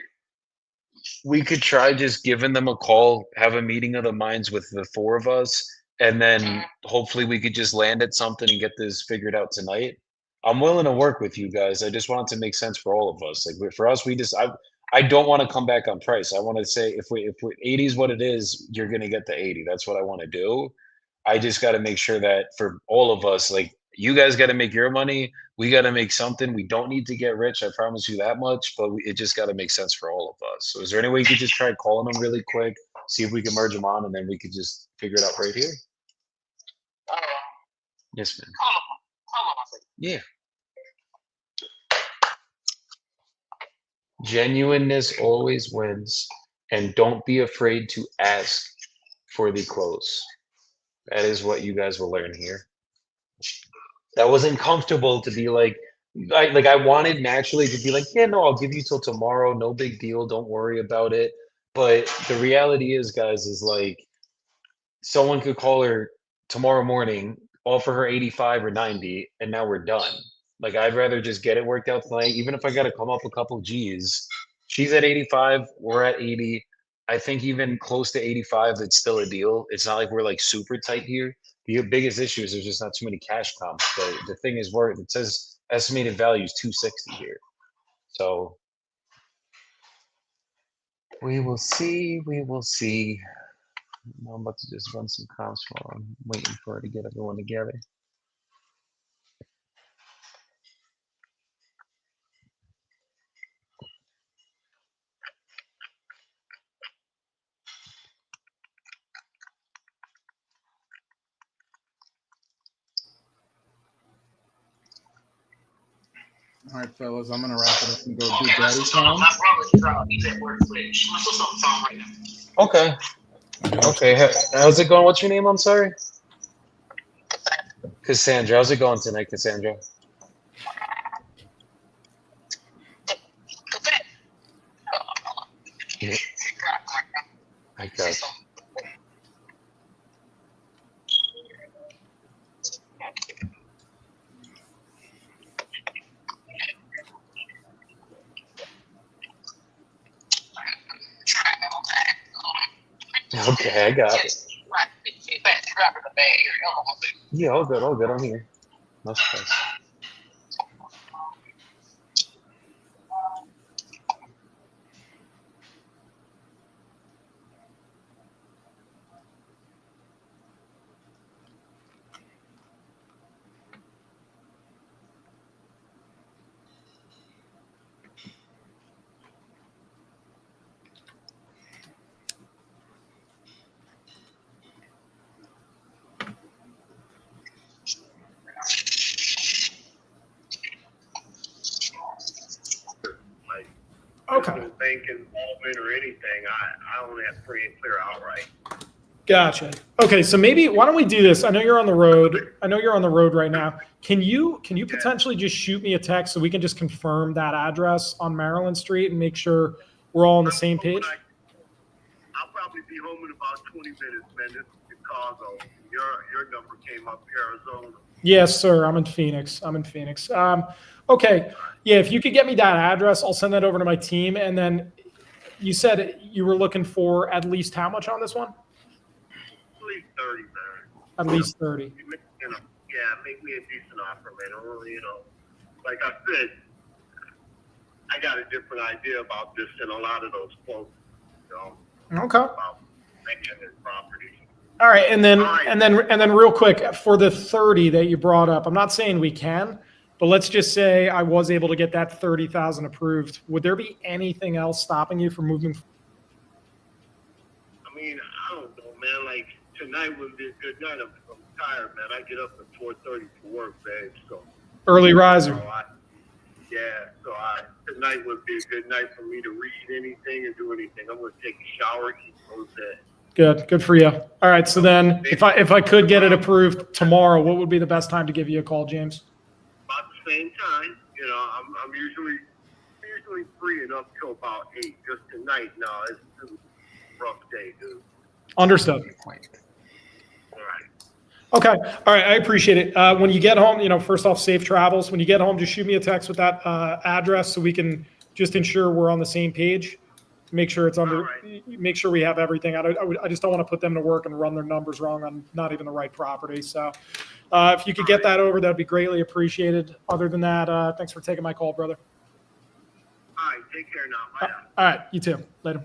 we could try just giving them a call, have a meeting of the minds with the four of us, and then hopefully we could just land at something and get this figured out tonight? I'm willing to work with you guys. I just want it to make sense for all of us. Like for us, I don't want to come back on price. I want to say if 80 is what it is, you're gonna get the 80. That's what I want to do. I just got to make sure that for all of us, like you guys got to make your money. We got to make something. We don't need to get rich. I promise you that much, but it just got to make sense for all of us. So is there any way you could just try calling them really quick, see if we can merge them on, and then we could just figure it out right here? Yes, man. Yeah. Genuineness always wins, and don't be afraid to ask for the close. That is what you guys will learn here. That wasn't comfortable to be like, I wanted naturally to be like, yeah, no, I'll give you till tomorrow. No big deal. Don't worry about it. But the reality is, guys, is like someone could call her tomorrow morning, offer her 85 or 90, and now we're done. Like, I'd rather just get it worked out tonight, even if I got to come up a couple G's. She's at 85, we're at 80. I think even close to 85, it's still a deal. It's not like we're like super tight here. The biggest issue is there's just not too many cash comps. The thing is, it says estimated value is 260 here. So we will see. We will see. Now I'm about to just run some comps while I'm waiting for her to get everyone together. All right, fellas, I'm gonna wrap it up and go do daddy time. Okay. Okay. How's it going? What's your name? I'm sorry. Cassandra. How's it going tonight, Cassandra? Yeah. I got. Okay, I got it. Yeah, all good, I'm here. No stress. Okay. Bank involvement or anything, I only have free and clear outright. Gotcha. Okay, so maybe why don't we do this? I know you're on the road. Right now. Can you potentially just shoot me a text so we can just confirm that address on Maryland Street and make sure we're all on the same page? I'll probably be home in about 20 minutes, man. This is Chicago. Your number came up Arizona. Yes, sir. I'm in Phoenix. Okay. Yeah, if you could get me that address, I'll send that over to my team. And then you said you were looking for at least how much on this one? At least 30, man. At least 30. Make me a decent offer, man. Like I said, I got a different idea about this than a lot of those quotes. Okay. About making this property. All right, and then real quick for the 30 that you brought up, I'm not saying we can, but let's just say I was able to get that 30,000 approved. Would there be anything else stopping you from moving? I mean, I don't know, man. Like tonight would be a good night. I'm tired, man. I get up at 4:30 for work, babe. So early riser. Tonight would be a good night for me to read anything and do anything. I'm gonna take a shower, eat, go to bed. Good for you. All right, so then if I could get it approved tomorrow, what would be the best time to give you a call, James? About the same time. I'm usually free enough till about 8. Just tonight, no, it's a rough day, dude. Understood. All right. Okay. All right. I appreciate it. When you get home, first off, safe travels. When you get home, just shoot me a text with that address so we can just ensure we're on the same page. Make sure it's under. Right. Make sure we have everything. I just don't want to put them to work and run their numbers wrong on not even the right property. So, if you could get that over, that'd be greatly appreciated. Other than that, thanks for taking my call, brother. All right. Take care now. Bye. All right. You too. Later.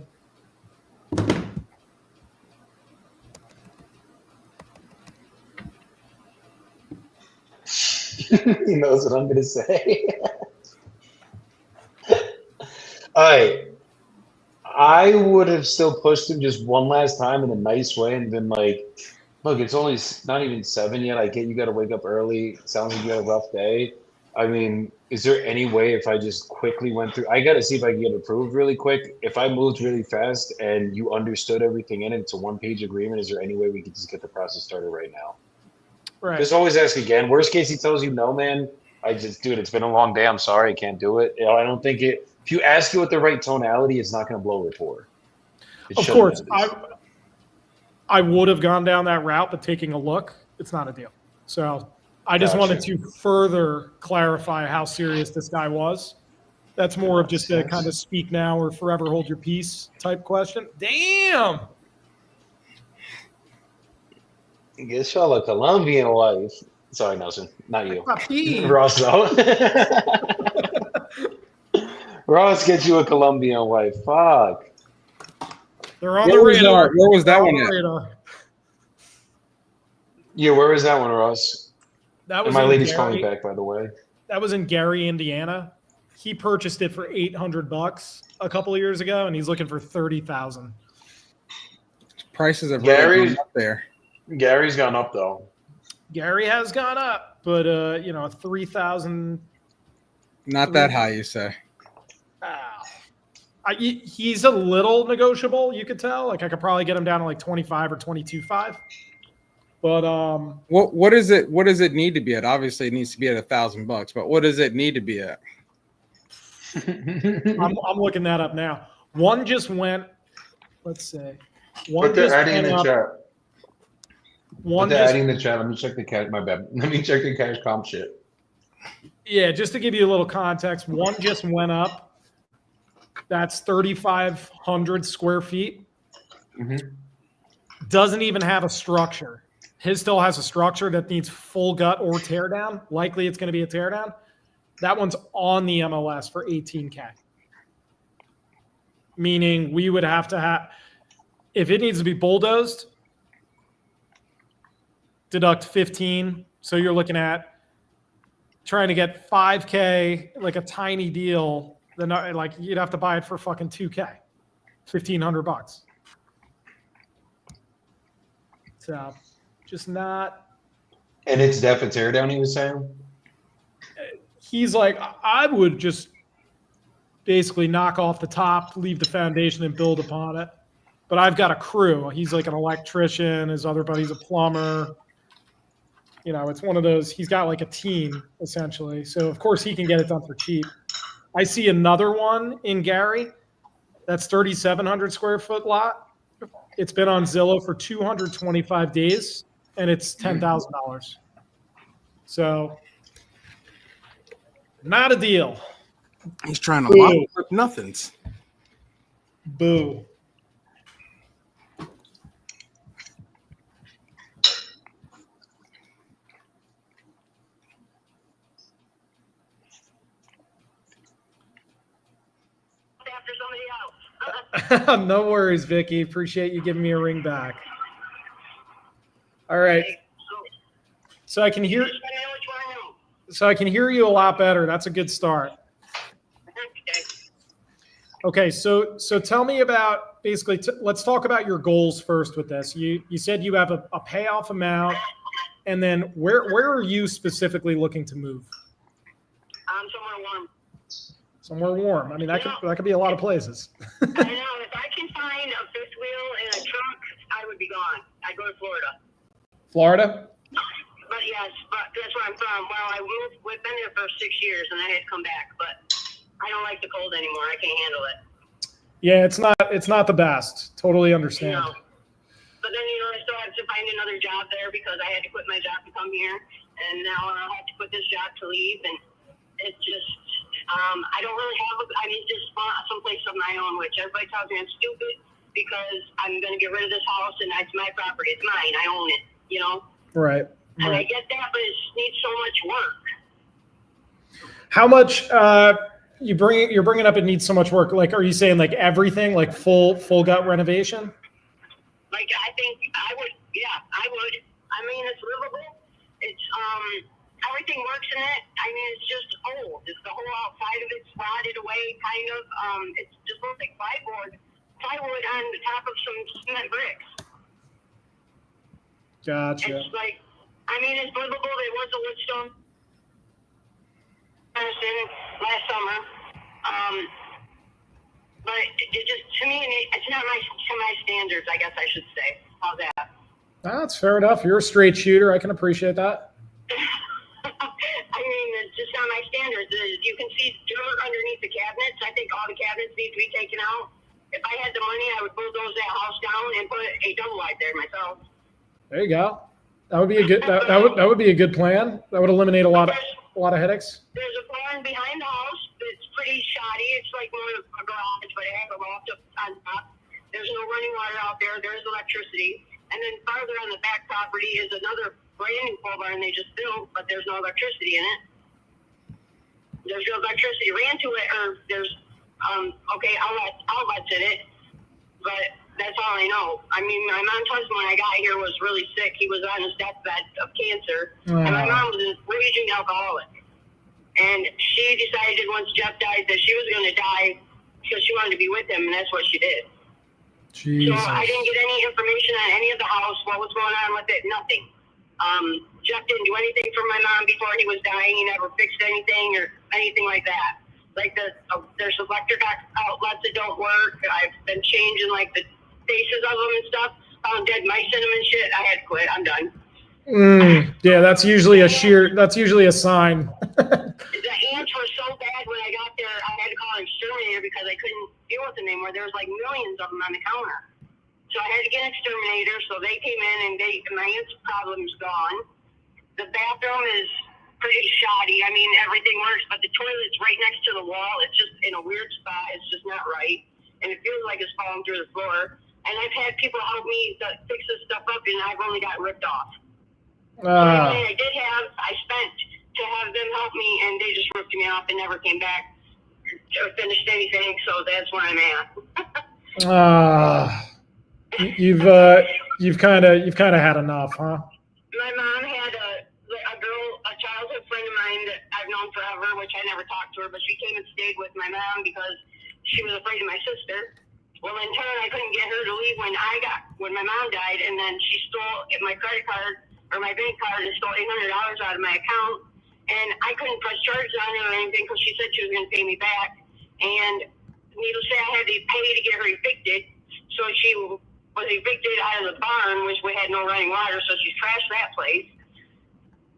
He knows what I'm going to say. All right. I would have still pushed him just one last time in a nice way and been like, look, it's only not even 7 yet. I get you got to wake up early. It sounds like you had a rough day. I mean, is there any way if I just quickly went through, I got to see if I can get approved really quick. If I moved really fast and you understood everything in it, it's a one-page agreement. Is there any way we could just get the process started right now? Right. Just always ask again. Worst case, he tells you no, man. Dude, it's been a long day. I'm sorry. I can't do it. I don't think it. If you ask it with the right tonality, it's not going to blow rapport. Of course. I would have gone down that route, but taking a look, it's not a deal. So I just wanted to further clarify how serious this guy was. That's more of just a kind of speak now or forever hold your peace type question. Damn. Get y'all a Colombian wife. Sorry, Nelson, not you. Papi. Ross, though. Ross, get you a Colombian wife. Fuck. They're on the radar. Where was that They're one on the at? radar. Yeah, where was that one, Ross? That was And my in lady's calling Gary. back, by the way. That was in Gary, Indiana. He purchased it for $800 a couple of years ago, and he's looking for $30,000. Prices have really gone up there. Gary's gone up though. Gary has gone up, but you know, 3,000. Not that high, you say? He's a little negotiable. You could tell. Like I could probably get him down to like 25 or 22.5. But what does it need to be at? Obviously, it needs to be at $1,000. But what does it need to be at? I'm looking that up now. One just went. Let's see. But they're adding in the chat. One they're just, adding in the chat. Let me check the cash. My bad. Let me check the cash comp shit. Yeah, just to give you a little context, one just went up. That's 3,500 square feet. Mm-hmm. Doesn't even have a structure. His still has a structure that needs full gut or tear down. Likely it's going to be a tear down. That one's on the MLS for 18K. Meaning we would have to have, if it needs to be bulldozed, deduct 15. So you're looking at trying to get 5K, like a tiny deal. Then like you'd have to buy it for fucking 2K, $1,500. So just not. And it's def a tear down, he was saying? He's like, I would just basically knock off the top, leave the foundation, and build upon it. But I've got a crew. He's like an electrician. His other buddy's a plumber. You know, it's one of those, he's got like a team, essentially. So, of course, he can get it done for cheap. I see another one in Gary. That's 3,700 square foot lot. It's been on Zillow for 225 days, and it's $10,000. So, not a deal. He's trying to lock up nothings. Boo. After somebody else. No worries, Vicky. Appreciate you giving me a ring back. All right. So I can hear. So I can hear you a lot better. That's a good start. Okay, so tell me about basically. Let's talk about your goals first with this. You said you have a payoff amount, and then where are you specifically looking to move? Somewhere warm. Somewhere warm. I mean, that could be a lot of places. I know. If I can find a fifth wheel and a truck, I would be gone. I'd go to Florida. Florida? But yes, but that's where I'm from. Well, we've been there for 6 years, and I had to come back. But I don't like the cold anymore. I can't handle it. Yeah, it's not the best. Totally understand. No. But then, I still have to find another job there because I had to quit my job to come here. And now I'll have to quit this job to leave. And it's just, I don't really have, just someplace of my own, which everybody tells me I'm stupid because I'm going to get rid of this house and it's my property. It's mine. I own it, Right. And I get that, but it needs so much work. How much you're bringing up? It needs so much work. Like, are you saying like everything, like full gut renovation? Like, I think I would. Yeah, I would. I mean, it's livable. It's everything works in it. I mean, it's just old. It's the whole outside of it's rotted away, kind of. It just looks like plywood on the top of some cement bricks. Gotcha. It's like, it's livable. There was a wood stone last summer. But it just, to me, it's not to my standards, I guess I should say. How's that? That's fair enough. You're a straight shooter. I can appreciate that. It's just not my standards. You can see dirt underneath the cabinets. I think all the cabinets need to be taken out. if I had the money, I would bulldoze that house down and put a double wide there myself. There you go. That would be a good. That would be a good plan. That would eliminate a lot of headaches. There's a barn behind the house that's pretty shoddy. It's like more of a garage, but it has a loft up on top. There's no running water out there. There's electricity. And then farther on the back property is another brand new pole barn they just built, but there's no electricity in it. There's no electricity ran to it, or there's outlets in it, but that's all I know. I mean, my mom's husband, when I got here, was really sick. He was on his deathbed of cancer, and my mom was a raging alcoholic. And she decided once Jeff died that she was going to die because she wanted to be with him, and that's what she did. Jesus. So I didn't get any information on any of the house, what was going on with it, nothing. Jeff didn't do anything for my mom before he was dying. He never fixed anything or anything like that. Like there's electric outlets that don't work. I've been changing like the faces of them and stuff. Found dead mice in them and shit. I had to quit. I'm done. Yeah, that's usually a sign. The ants were so bad when I got there, I had to call an exterminator because I couldn't deal with them anymore. There was like millions of them on the counter. So I had to get an exterminator. So they came in and my ants problem's gone. The bathroom is pretty shoddy. I mean, everything works, but the toilet's right next to the wall. It's just in a weird spot. It's just not right. And it feels like it's falling through the floor. And I've had people help me fix this stuff up, and I've only got ripped off. I did have, I spent to have them help me, and they just ripped me off and never came back or finished anything. So that's where I'm at. You've kind of had enough, huh? My mom had a childhood friend of mine that I've known forever, which I never talked to her, but she came and stayed with my mom because she was afraid of my sister. Well, in turn, I couldn't get her to leave when my mom died, and then she stole my credit card or my bank card and stole $800 out of my account, and I couldn't press charges on her or anything because she said she was going to pay me back. And needless to say, I had to pay to get her evicted. So she was evicted out of the barn, which we had no running water, so she trashed that place.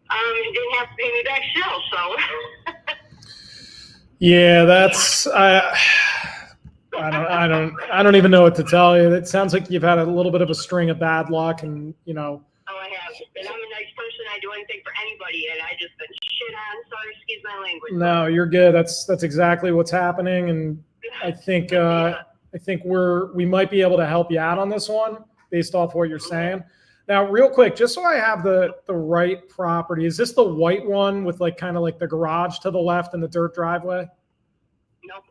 Didn't have to pay me back still, so. Yeah, that's I don't even know what to tell you. It sounds like you've had a little bit of a string of bad luck, and Oh, I have. And I'm a nice person. I do anything for anybody, and I just been shit on. Sorry, excuse my language. No, you're good. That's exactly what's happening, and I think we might be able to help you out on this one based off what you're saying. Now, real quick, just so I have the right property, is this the white one with like kind of like the garage to the left and the dirt driveway? Nope.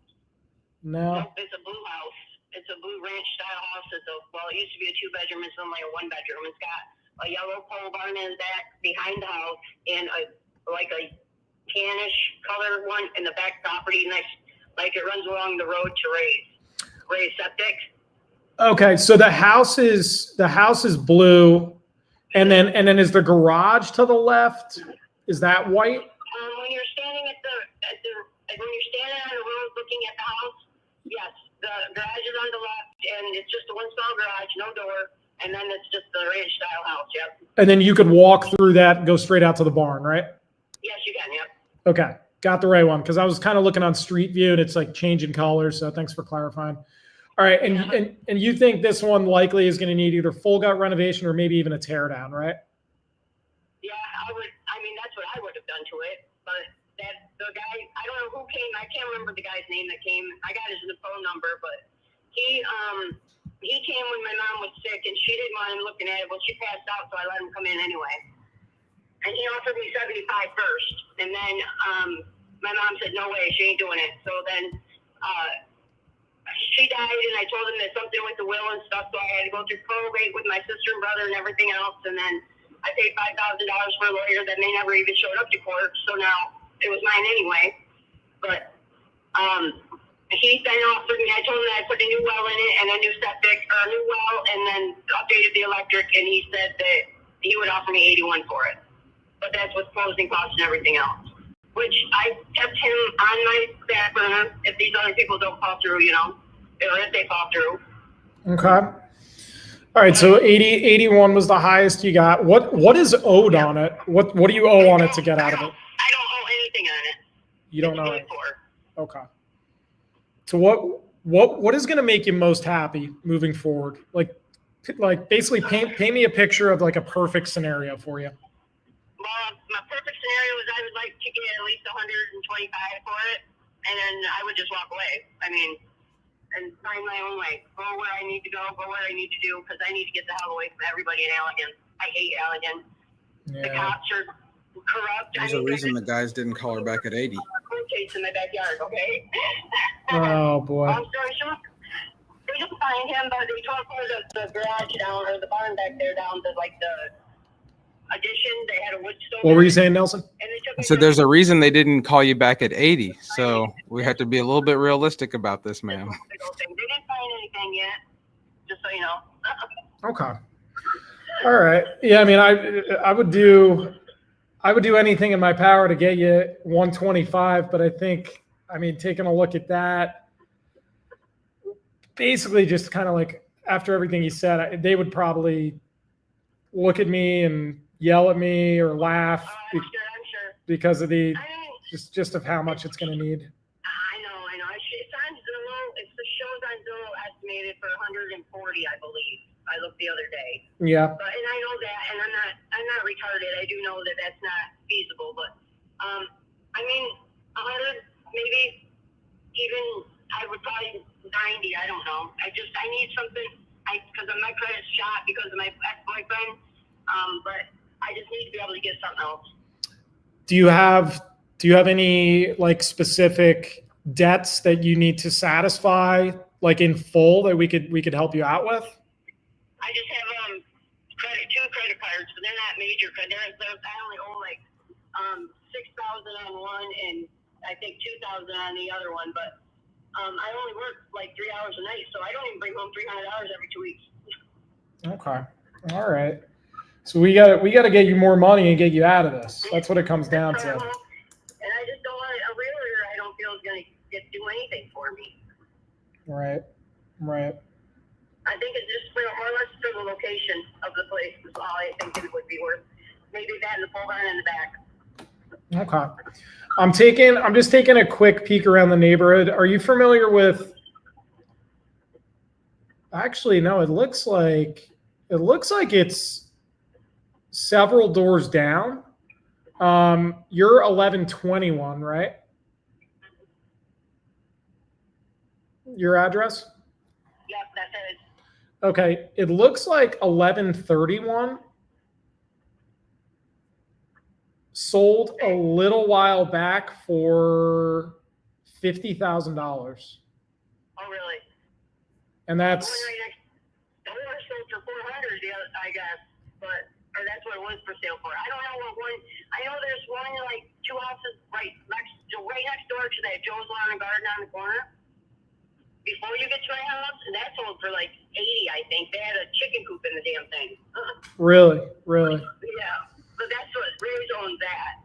No. Nope, it's a blue house. It's a blue ranch style house. It used to be a 2-bedroom. It's only a 1-bedroom. It's got a yellow pole barn in the back behind the house and a tannish color one in the back property next, like it runs along the road to Ray's septic. Okay, so the house is blue, and then is the garage to the left? Is that white? When you're standing when you're standing on the road looking at the house, yes, the garage is on the left, and it's just a one-stall garage, no door, and then it's just the ranch style house. Yep. And then you could walk through that and go straight out to the barn, right? Yes, you can. Yep. Okay, got the right one because I was kind of looking on Street View and it's like changing colors. So thanks for clarifying. All right, and you think this one likely is going to need either full gut renovation or maybe even a tear down, right? Yeah, I would. I mean, that's what I would have done to it. But the guy, I don't know who came. I can't remember the guy's name that came. I got his phone number, but he came when my mom was sick and she didn't want him looking at it. Well, she passed out, so I let him come in anyway. And he offered me $75 first, and then my mom said no way, she ain't doing it. So then she died, and I told him that something with the will and stuff, so I had to go through probate with my sister and brother and everything else, and then I paid $5,000 for a lawyer that may never even showed up to court, so now it was mine anyway. But he then offered me, I told him that I put a new well in it and a new septic, or a new well, and then updated the electric, and he said that he would offer me $81 for it. But that's with closing costs and everything else, which I kept him on my back burner if these other people don't fall through, or if they fall through. Okay. All right, so 81 was the highest you got. What is owed on it? What do you owe on it to get out of it? I don't owe anything on it. You don't know it. Okay. So what is going to make you most happy moving forward? Like basically paint me a picture of like a perfect scenario for you. Well, my perfect scenario is I would like to get at least 125 for it, and then I would just walk away. I mean, and find my own way. Go where I need to go what I need to do, because I need to get the hell away from everybody in Allegan. I hate Allegan. The cops are corrupt. There's a reason the guys didn't call her back at 80. Court case in my backyard, okay? Oh, boy. Long story short, they didn't find him, but they tore the garage down, or the barn back there down to like the addition. They had a wood stove. What were you saying, Nelson? And they took I said there's a reason they didn't call you back at 80. So we have to be a little bit realistic about this, ma'am. They didn't find anything yet, just so you know. Okay. All right. Yeah, I mean, I would do anything in my power to get you 125, but I think, I mean, taking a look at that, basically just kind of like after everything you said, they would probably look at me and yell at me or laugh I'm sure. because of the I mean, just of how much it's going to need. I know. It's on Zillow. The show's on Zillow estimated for 140, I believe. I looked the other day. Yeah. And I know that, and I'm not retarded. I do know that that's not feasible, but I mean, 100, maybe even I would probably 90. I don't know. I need something. Because my credit's shot because of my ex-boyfriend. But I just need to be able to get something else. Do you have any like specific debts that you need to satisfy like in full that we could help you out with? I just have two credit cards, but they're not major credit. I only owe like $6,000 on one and I think $2,000 on the other one. But I only work like 3 hours a night, so I don't even bring home $300 every 2 weeks. Okay. All right. So we got to get you more money and get you out of this. That's what it comes down to. And I just don't want a realtor. I don't feel is going to do anything for me. Right. I think it's just more or less for the location of the place is all I think it would be worth. Maybe that and the pole barn in the back. Okay. I'm just taking a quick peek around the neighborhood. Are you familiar with? Actually, no. It looks like it's several doors down. You're 1121, right? Your address? Yep, that's it. Okay. It looks like 1131 sold a little while back for $50,000. Oh, really? And that's The one sold for 400, I guess, or that's what it was for sale for. I don't know what one. I know there's one like 2 houses right next door to that Joe's Lawn and Garden on the corner. Before you get to my house, and that sold for like 80, I think. They had a chicken coop in the damn thing. Really? Yeah, but that's what Ray's owns that.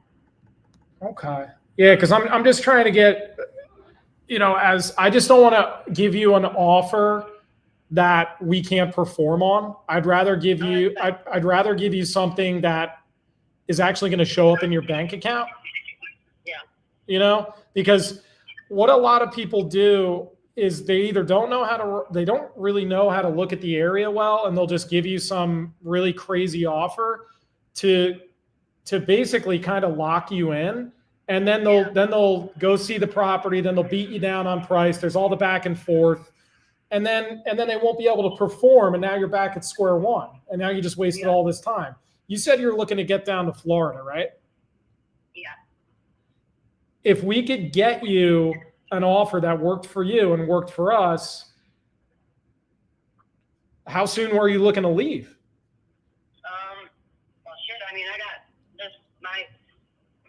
Okay. Yeah, because I'm just trying to get, as I just don't want to give you an offer that we can't perform on. I'd rather give you something that is actually going to show up in your bank account. Yeah. Because what a lot of people do is they either they don't really know how to look at the area well, and they'll just give you some really crazy offer to basically kind of lock you in. And then they'll go see the property, then they'll beat you down on price. There's all the back and forth. And then they won't be able to perform, and now you're back at square one. And now you just wasted all this time. You said you're looking to get down to Florida, right? Yeah. If we could get you an offer that worked for you and worked for us, how soon were you looking to leave? Well, shit. I mean, I got this. I'm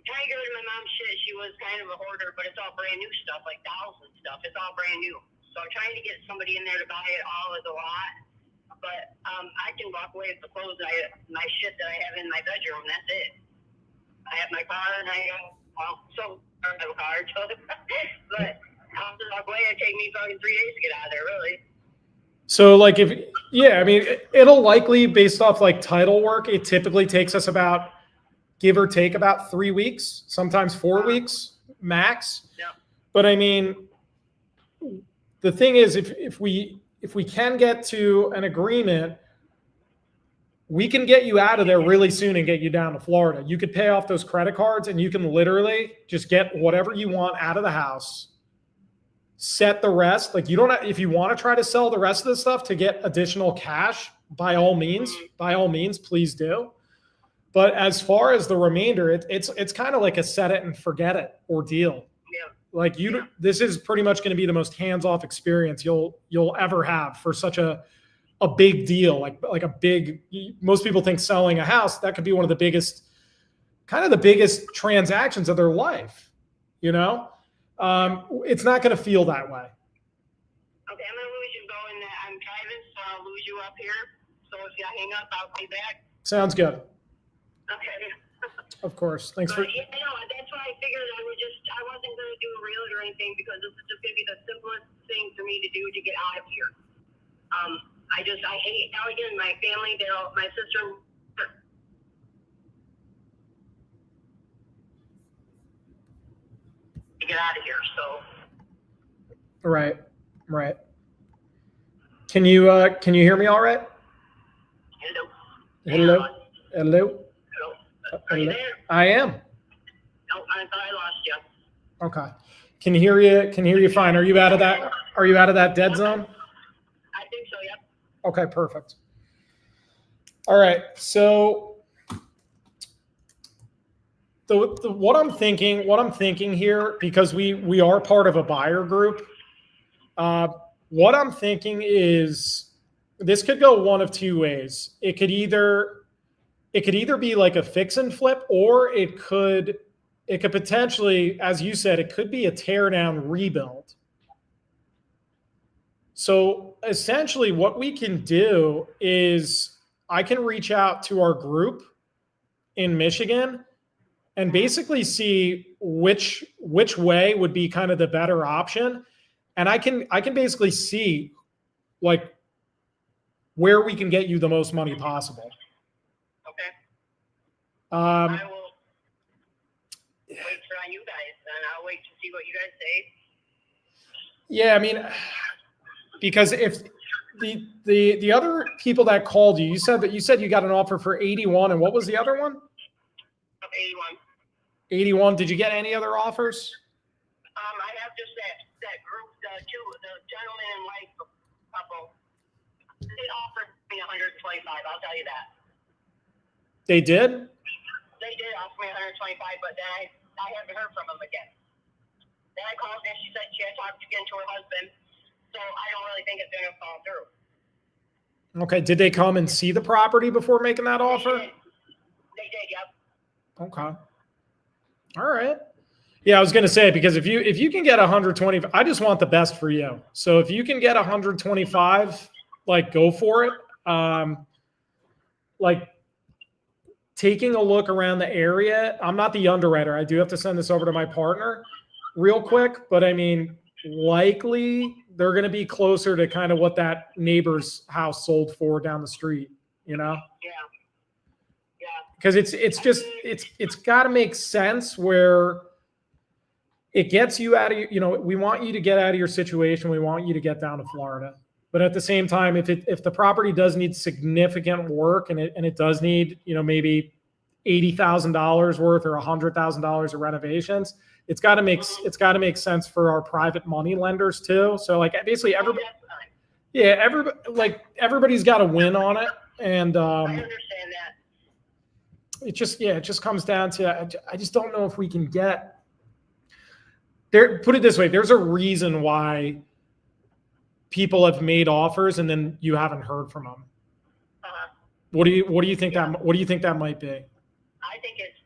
trying to get rid of my mom's shit. She was kind of a hoarder, but it's all brand new stuff, like dolls and stuff. It's all brand new. So I'm trying to get somebody in there to buy it all as a lot. But I can walk away with the clothes, my shit that I have in my bedroom. That's it. I have my car, and I have a car, but I'll just walk away. It take me fucking 3 days to get out of there, really. So like it'll likely, based off like title work, it typically takes us about, give or take, about 3 weeks, sometimes 4 weeks max. Yeah. But I mean, the thing is, if we can get to an agreement, we can get you out of there really soon and get you down to Florida. You could pay off those credit cards and you can literally just get whatever you want out of the house, set the rest. Like, you don't have, if you want to try to sell the rest of the stuff to get additional cash, by all means, please do. But as far as the remainder, it's kind of like a set it and forget it ordeal. Yeah. Like, this is pretty much going to be the most hands-off experience you'll ever have for such a big deal. Like a big, most people think selling a house, that could be one of the biggest transactions of their life. You know, it's not going to feel that way. Okay, I'm gonna lose you going. I'm driving, so I'll lose you up here. So if you hang up, I'll be back. Sounds good. Okay. Of course. Thanks for. Yeah, no, that's why I figured I wasn't going to do a realtor or anything, because this is just going to be the simplest thing for me to do to get out of here. I hate Allegan, my family, my sister. To get out of here, so. Right. Can you hear me all right? Hello. Hello. Are you there? I am. No, I thought I lost you. Okay. Can hear you fine. Are you out of that dead zone? I think so, yep. Okay, perfect. All right. So what I'm thinking here, because we are part of a buyer group, what I'm thinking is this could go one of two ways. It could either be like a fix and flip, or it could potentially, as you said, it could be a tear down rebuild. So essentially what we can do is I can reach out to our group in Michigan and basically see which way would be kind of the better option. And I can basically see like where we can get you the most money possible. Okay. I will wait on you guys, and I'll wait to see what you guys say. Yeah, I mean, because if the other people that called you, you said you got an offer for 81, and what was the other one? 81. 81. Did you get any other offers? I have just that group, the gentleman and wife couple. They offered me 125. I'll tell you that. They did? They did offer me 125, but then I haven't heard from them again. Then I called and she said she had talked again to her husband, so I don't really think it's going to fall through. Okay. Did they come and see the property before making that offer? They did, yep. Okay. All right. Yeah, I was going to say, because if you can get 120, I just want the best for you. So if you can get 125, like, go for it. Like, taking a look around the area, I'm not the underwriter. I do have to send this over to my partner real quick, but I mean, likely they're going to be closer to kind of what that neighbor's house sold for down the street, you know? Yeah. Because it's got to make sense where it gets you out of, we want you to get out of your situation. We want you to get down to Florida. But at the same time, if the property does need significant work and it does need, maybe $80,000 worth or $100,000 of renovations, it's got to make sense for our private money lenders too. So like basically everybody's got to win on it. And I understand that. It just comes down to, I just don't know if we can get there. Put it this way. There's a reason why people have made offers and then you haven't heard from them. What do you think that might be? I think it's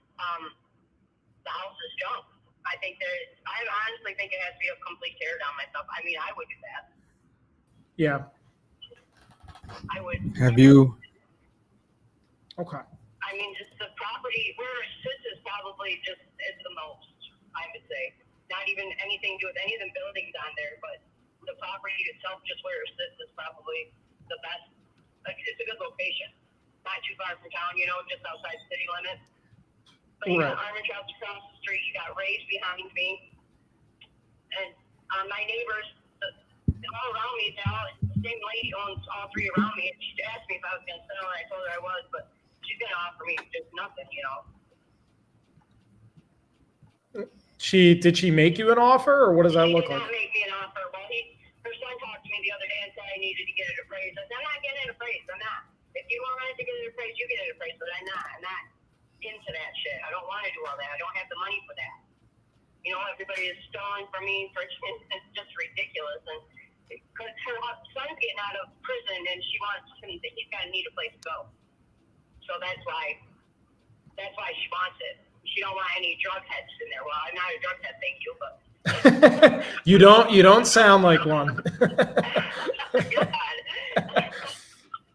the house is junk. I honestly think it has to be a complete tear down myself. I mean, I would do that. Yeah. I would. Have you? Okay. I mean, just the property where it sits is probably just is the most, I would say. Not even anything to do with any of the buildings on there, but the property itself, just where it sits, is probably the best. Like, it's a good location. Not too far from town, just outside city limits. But you got Orange House across the street, you got Ray's behind me. And my neighbors, all around me, the same lady owns all three around me, and she asked me if I was going to sell, and I told her I was, but she's going to offer me just nothing, you know. Did she make you an offer, or what does that look She did like? not make me an offer. Well, her son talked to me the other day and said I needed to get it appraised. I said, I'm not getting it appraised. I'm not. If you want to get it appraised, you get it appraised, but I'm not into that shit. I don't want to do all that. I don't have the money for that. You know, everybody is stalling for me for it's just ridiculous. And because her son's getting out of prison and she wants him, he's got to need a place to go. So that's why she wants it. She don't want any drug heads in there. Well, I'm not a drug head, thank you, but You don't sound like one.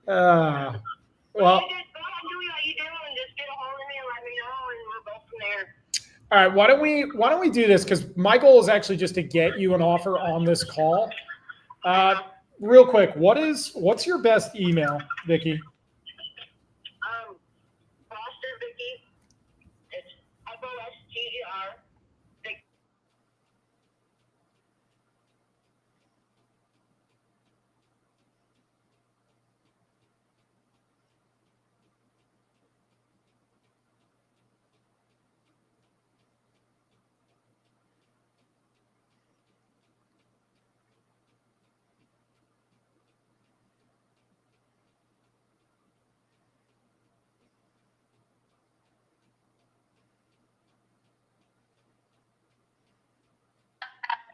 Well, just go and do what you do and just get a hold of me and let me know, and we'll go from there. all right, why don't we do this? Because my goal is actually just to get you an offer on this call. Real quick, what's your best email, Vicky? Foster Vicky. It's FOSTER.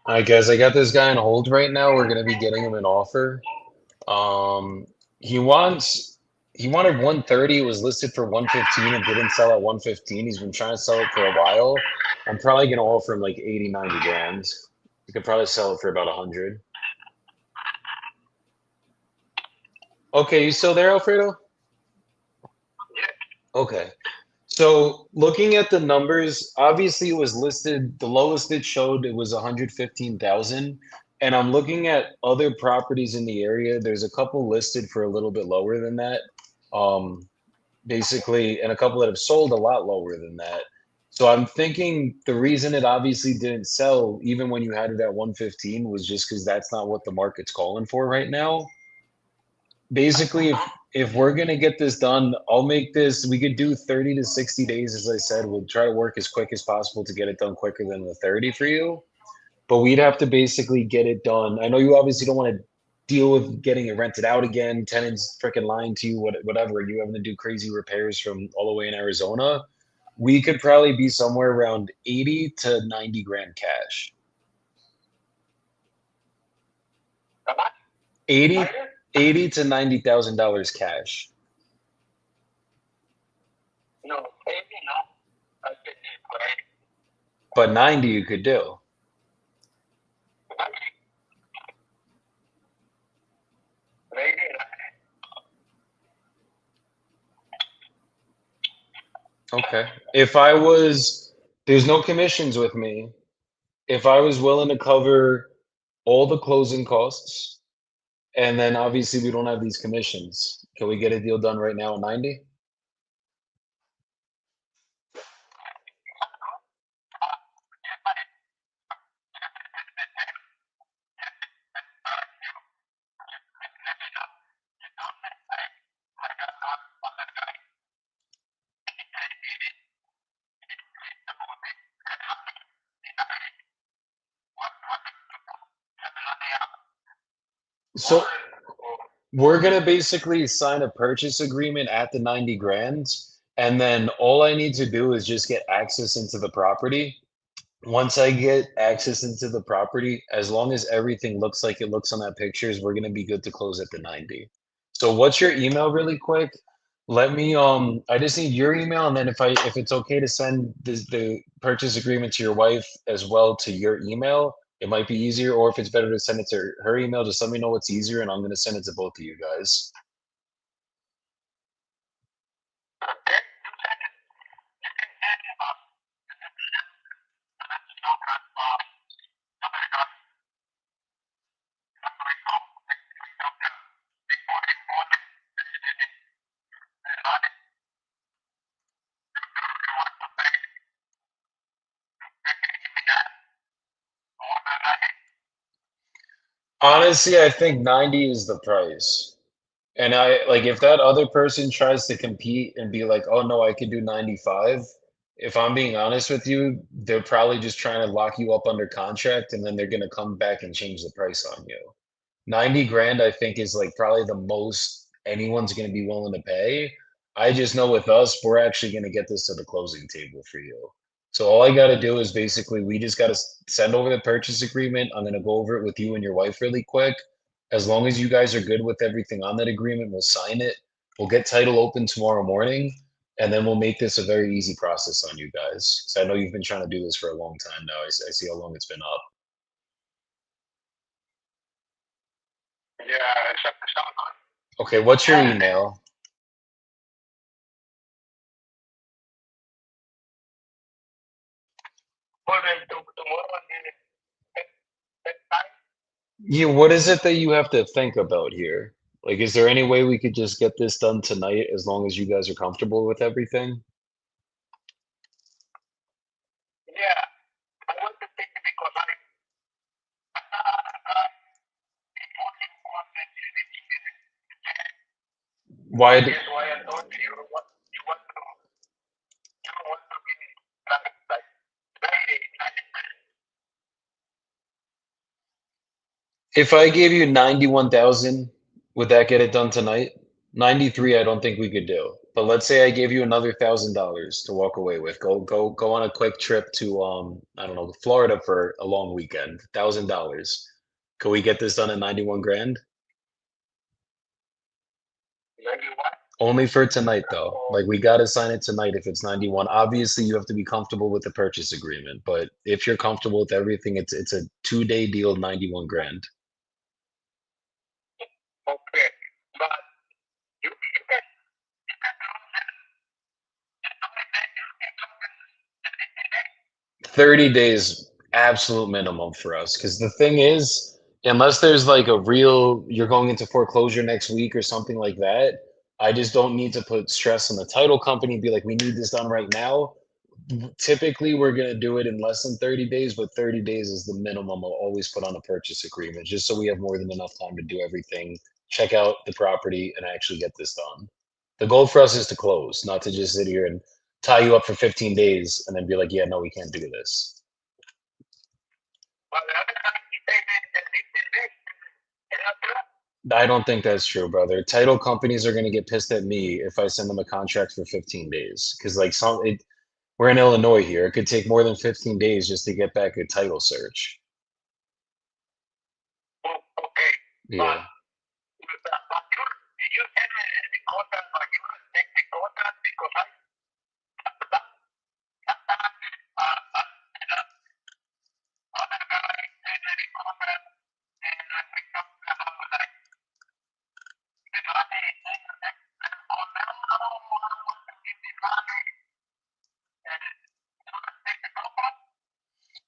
All right, guys, I got this guy on hold right now. We're gonna be getting him an offer. He wanted 130. It was listed for 115 and didn't sell at 115. He's been trying to sell it for a while. I'm probably gonna offer him like 80, 90 grand. You could probably sell it for about 100. Okay, you still there, Alfredo? Okay. So looking at the numbers, obviously it was listed, the lowest it showed it was 115,000. And I'm looking at other properties in the area. There's a couple listed for a little bit lower than that. Basically, and a couple that have sold a lot lower than that. So I'm thinking the reason it obviously didn't sell, even when you had it at 115, was just because that's not what the market's calling for right now. Basically, if we're gonna get this done, I'll make this. We could do 30 to 60 days, as I said. We'll try to work as quick as possible to get it done quicker than the 30 for you. But we'd have to basically get it done. I know you obviously don't want to deal with getting it rented out again, tenants freaking lying to you, whatever. You having to do crazy repairs from all the way in Arizona. We could probably be somewhere around 80 to 90 grand cash. 80, 80 to $90,000 cash. No, maybe not. I think it's great. But 90 you could do. Maybe not. Okay. There's no commissions with me. If I was willing to cover all the closing costs, and then obviously we don't have these commissions, can we get a deal done right now at 90? So we're gonna basically sign a purchase agreement at the 90 grand, and then all I need to do is just get access into the property. Once I get access into the property, as long as everything looks like it looks on that pictures, we're gonna be good to close at the 90. So what's your email really quick? Let me I just need your email, and then if it's okay to send the purchase agreement to your wife as well to your email, it might be easier, or if it's better to send it to her email, just let me know what's easier and I'm gonna send it to both of you guys. Honestly, I think 90 is the price. And I like if that other person tries to compete and be like, "Oh no, I can do 95." If I'm being honest with you, they're probably just trying to lock you up under contract and then they're going to come back and change the price on you. 90 grand, I think, is like probably the most anyone's going to be willing to pay. I just know with us, we're actually going to get this to the closing table for you. So all I got to do is basically we just got to send over the purchase agreement. I'm going to go over it with you and your wife really quick. As long as you guys are good with everything on that agreement, we'll sign it. We'll get title open tomorrow morning, and then we'll make this a very easy process on you guys. So I know you've been trying to do this for a long time now. I see how long it's been up. Yeah, it's something. Okay, what's your email? Well, then tomorrow Yeah, what is it that you have to think about here? Like, is there any way we could just get this done tonight as long as you guys are comfortable with everything? yeah, I want to take it because Why? that's why I thought you want to be like very If I gave you 91,000, would that get it done tonight? 93, I don't think we could do. But let's say I gave you another $1,000 to walk away with. Go on a quick trip to I don't know, Florida for a long weekend. $1,000. Could we get this done at 91 grand? 91. Only for tonight though. Like we gotta sign it tonight if it's 91. Obviously you have to be comfortable with the purchase agreement, but if you're comfortable with everything, it's a 2-day deal, 91 grand. Okay, but you can 30 days absolute minimum for us because the thing is unless there's like a real you're going into foreclosure next week or something like that, I just don't need to put stress on the title company, be like we need this done right now. Typically we're going to do it in less than 30 days, but 30 days is the minimum I'll always put on a purchase agreement just so we have more than enough time to do everything, check out the property and actually get this done. The goal for us is to close, not to just sit here and tie you up for 15 days and then be like, yeah, no, we can't do this. but the other time he said that they did this. And that's true. I don't think that's true, brother. Title companies are going to get pissed at me if I send them a contract for 15 days because like we're in Illinois here. It could take more than 15 days just to get back a title search. Oh, okay, but Yeah. you send me the contact, but you take the contact because I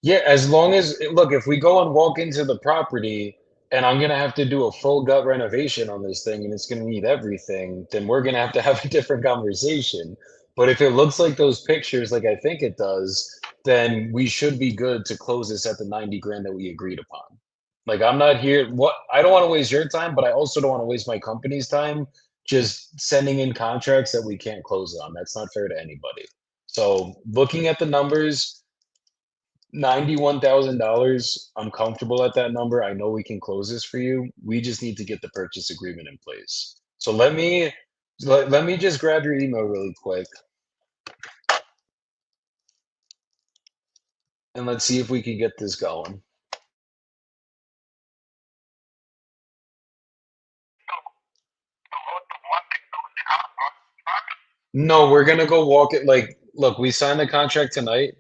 Yeah, as long as look, if we go and walk into the property and I'm gonna have to do a full gut renovation on this thing and it's gonna need everything, then we're gonna have to have a different conversation. But if it looks like those pictures, like I think it does, then we should be good to close this at the 90 grand that we agreed upon. Like I'm not here, what I don't want to waste your time, but I also don't want to waste my company's time just sending in contracts that we can't close on. That's not fair to anybody. So looking at the numbers, $91,000. I'm comfortable at that number. I know we can close this for you. We just need to get the purchase agreement in place. So let me just grab your email really quick and let's see if we can get this going. No, we're gonna go walk it like look, we signed the contract tonight.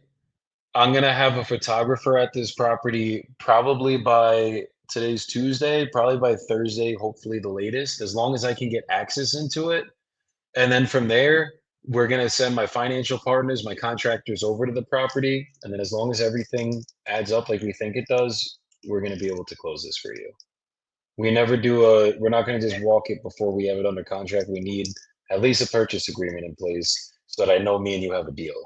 I'm gonna have a photographer at this property probably by today's Tuesday, probably by Thursday, hopefully the latest, as long as I can get access into it. And then from there, we're gonna send my financial partners, my contractors over to the property. And then as long as everything adds up like we think it does, we're gonna be able to close this for you. We're not gonna just walk it before we have it under contract. We need at least a purchase agreement in place so that I know me and you have a deal.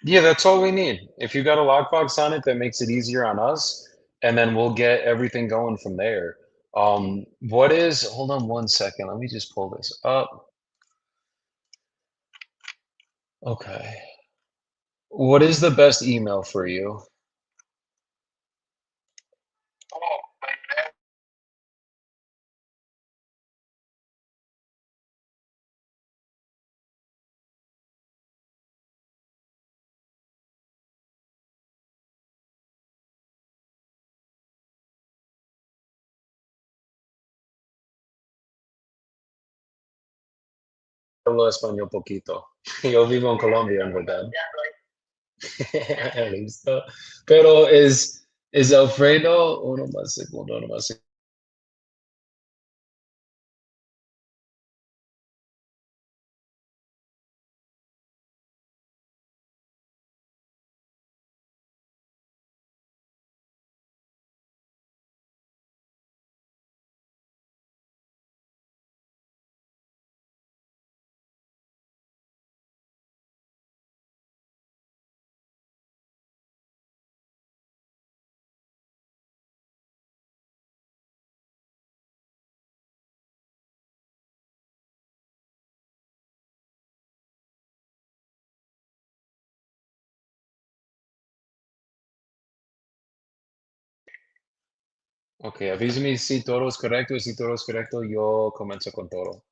Yeah, that's all we need. If you got a lockbox on it, that makes it easier on us, and then we'll get everything going from there. What is, hold on one second, let me just pull this up. Okay. What is the best email for you? Hablo español poquito. Yo vivo en Colombia, en verdad. Listo. Pero es Alfredo, uno más segundo, uno más segundo. Ok, avísame si todo es correcto y si todo es correcto, yo comienzo con todo.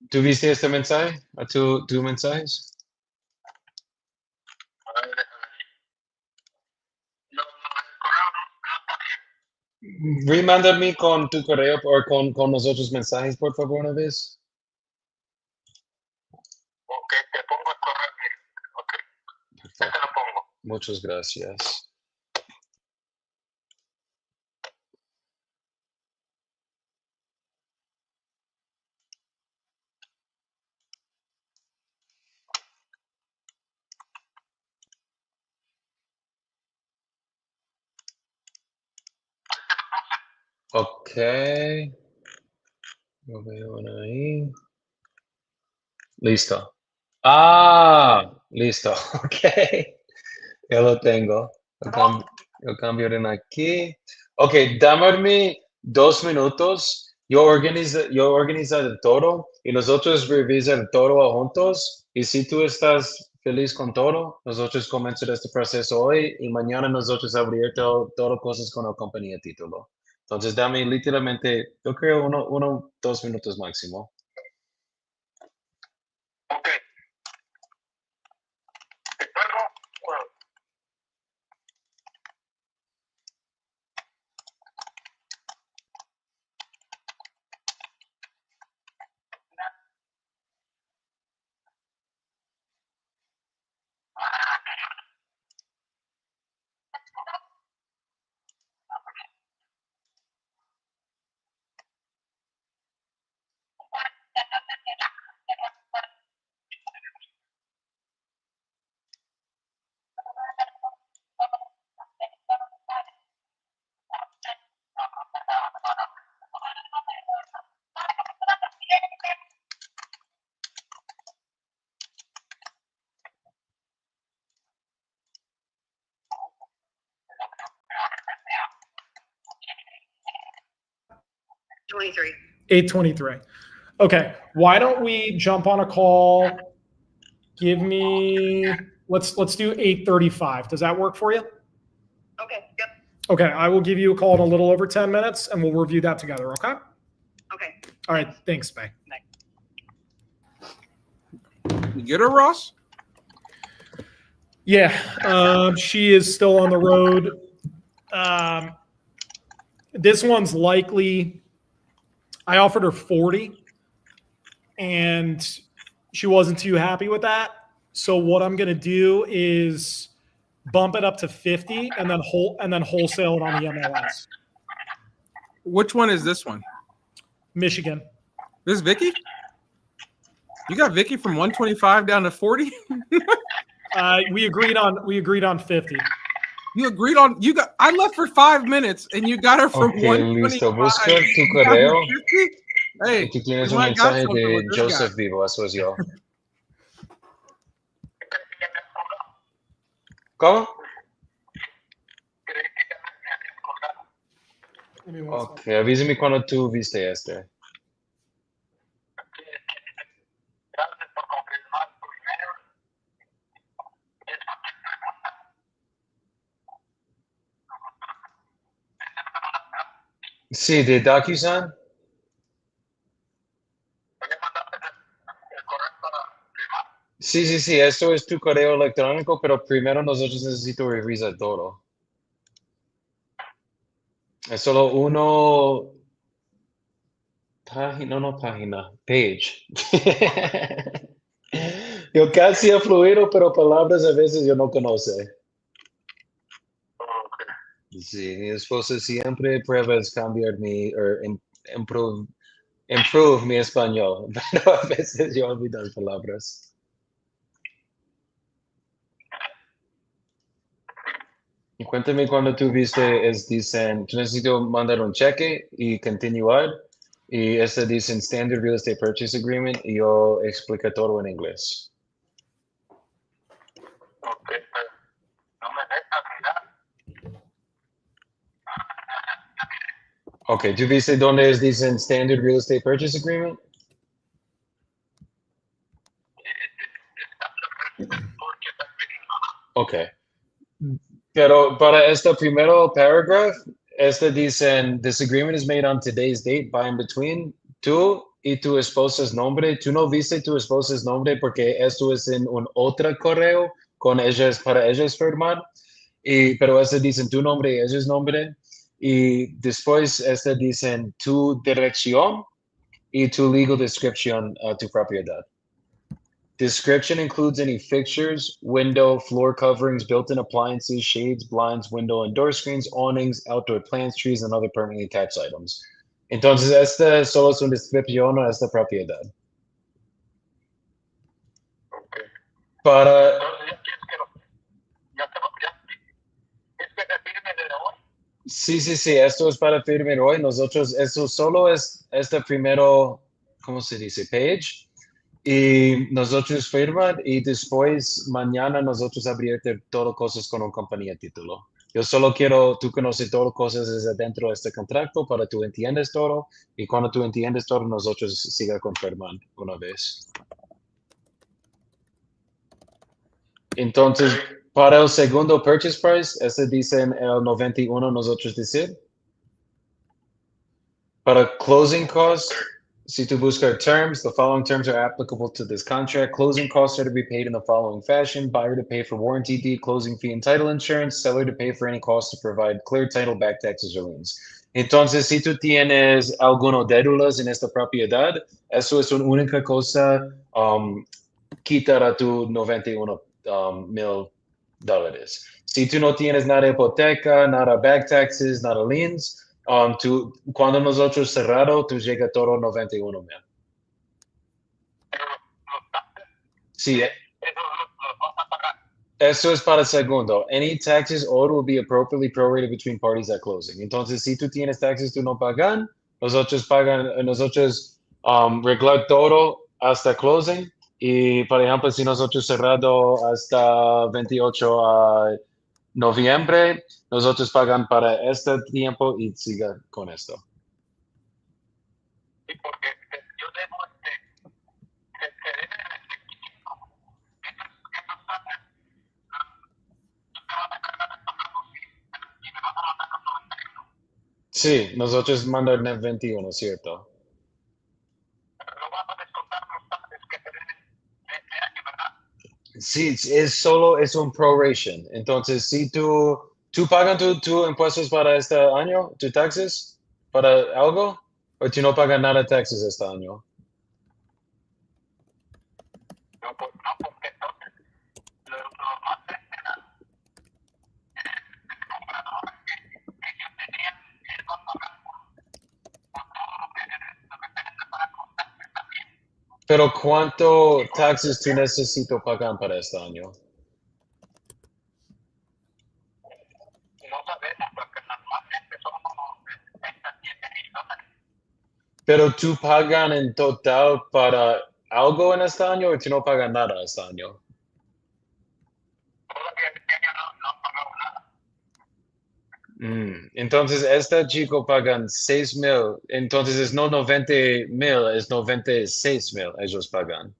¿Tuviste este mensaje? ¿A tu mensajes? Remándame con tu correo o con los otros mensajes, por favor, una vez. Ok, te pongo el correo. Ok, ya te Perfecto. lo pongo. Muchas gracias. Ok. Lo veo ahí. Listo. Ah, listo. Ok. Ya lo tengo. Lo cambiaré aquí. Ok, dame 2 minutos. Yo organizo todo y nosotros revisar todo juntos. Y si tú estás feliz con todo, nosotros comenzamos este proceso hoy y mañana nosotros abrir todo cosas con la compañía título. Entonces, dame literalmente, yo creo 2 minutos máximo. Ok, ¿te cuelgo? Bueno, $23. 8:23. Okay. Why don't we jump on a call? Give me let's do 8:35. Does that work for you? Okay, yep, Okay, I will give you a call in a little over 10 minutes and we'll review that together, okay? okay. All right, thanks, Bay. You get her, Ross? Yeah, she is still on the road. This one's likely, I offered her 40 and she wasn't too happy with that. So what I'm going to do is bump it up to 50 and then wholesale it on the MLS. Which one is this one? Michigan. This is Vicky? You got Vicky from 125 down to 40? We agreed on 50. You agreed on I left for 5 minutes and you got her from Ok, 125. listo. Busca tu You got her correo. 50? Hey, Aquí tienes you un might got mensaje something de with this guy. Joseph Vivo, eso es yo. ¿Cómo? Creí que ya me habías colgado. Give me one Ok, avísame cuando tú viste este. Gracias por confirmar tu email. Sí, de DocuSign. Voy a mandarte el correo para firmar. Sí, sí, sí, esto es tu correo electrónico, pero primero nosotros necesito revisar todo. Es solo uno página, no página, page. Yo casi he fluido, pero palabras a veces yo no conoce. Ok. Sí, mi esposa siempre prueba es cambiar mi, improve, improve mi español, pero a veces yo olvido las palabras. Y cuéntame cuando tú viste, dicen, tú necesito mandar un cheque y continuar, y este dicen Standard Real Estate Purchase Agreement, y yo explico todo en inglés. Ok, pero no me dejas mirar. Ok, ¿tú viste dónde dicen Standard Real Estate Purchase Agreement? Porque está Ok. Pero para este primero paragraph, este dicen, this agreement is made on today's date by and between tú y tu esposa's nombre. Tú no viste tu esposa's nombre porque esto es en un otro correo con ellas para ellas firmar. Pero este dicen tu nombre y ellos nombre. Y después este dicen tu dirección y tu legal description a tu propiedad. Description includes any fixtures, window, floor coverings, built-in appliances, shades, blinds, window and door screens, awnings, outdoor plants, trees, and other permanently attached items. Entonces, esta solo es una descripción a esta propiedad. Ok. Para, Entonces ya quieres que lo, ya te lo, ya, es que te firme desde hoy. sí, sí, sí, esto es para firmar hoy. Nosotros, esto solo es este primero, ¿cómo se dice? Page. Y nosotros firman y después mañana nosotros abrirte todo cosas con una compañía título. Yo solo quiero, tú conoces todo cosas desde dentro de este contrato para tú entiendes todo y cuando tú entiendes todo nosotros siga confirmando una vez. Entonces, para el segundo purchase price, este dice en el 91 nosotros decir. Para closing costs, si tú buscas terms, the following terms are applicable to this contract. Closing costs are to be paid in the following fashion. Buyer to pay for warranty deed, closing fee and title insurance. Seller to pay for any costs to provide clear title, back taxes, or liens. Entonces, si tú tienes algunos dédulas en esta propiedad, eso es una única cosa, quitar a tu 91 mil dólares. Si tú no tienes nada de hipoteca, nada back taxes, nada liens, cuando nosotros cerrado, tú llega todo 91 mil. Sí, Eso lo vas a pagar. eso es para el segundo. Any taxes owed will be appropriately prorated between parties at closing. Entonces, si tú tienes taxes, tú no pagan, nosotros arreglar todo hasta closing. Y, por ejemplo, si nosotros cerrado hasta 28 a noviembre, nosotros pagan para este tiempo y siga con esto. Sí, porque yo debo que debe el 25. Eso sale, y me van a mandar con 91. Sí, nosotros mandan el 21, ¿cierto? Pero no vas a descontar los taxes que te deben de este año, ¿verdad? Sí, es un proration. Entonces, si tú pagas tu impuestos para este año, tus taxes, para algo, o tú no pagas nada de taxes este año. No, pues, no, porque entonces lo más es que yo tenía el no pagar por todo lo que se para contarme también. Pero ¿cuánto taxes tú necesitas pagar para este año? No sabemos porque normalmente son como 67,000 dólares. Pero tú pagas en total para algo en este año o tú no pagas nada este año. Todavía este año Entonces, este chico pagan 6,000. Entonces, es no 90,000, es 96,000 ellos pagan.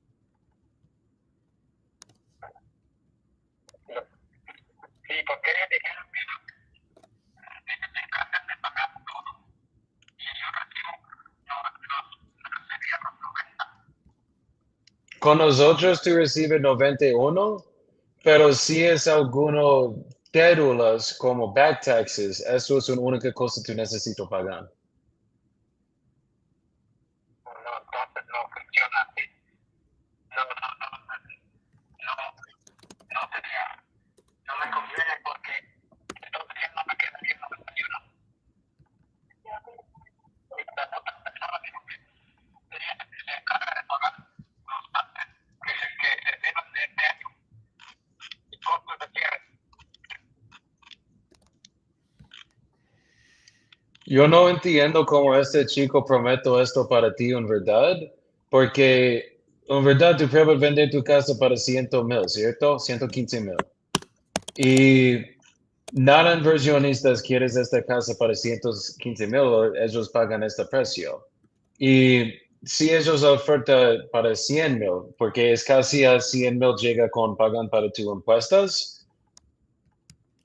Sí, porque ellos dijeron que no, me encargan de pagar todo. Y yo recibo los sería los 90. Con nosotros tú recibes 91, pero si es alguno cédulas como back taxes, eso es una única cosa que tú necesitas pagar. No, entonces no funciona así. No, no, no, no, no sería, no me conviene porque entonces ya no me quedaría 91. La otra persona dijo que se encarga de pagar los taxes que se deban de este año y costos de cierre. Yo no entiendo cómo este chico prometió esto para ti en verdad, porque en verdad tú pruebas vender tu casa para 100,000, ¿cierto? 115,000. Y nada inversionistas quieres esta casa para 115,000, ellos pagan este precio. Y si ellos ofertan para 100,000, porque es casi a 100,000 llega con pagan para tus impuestos,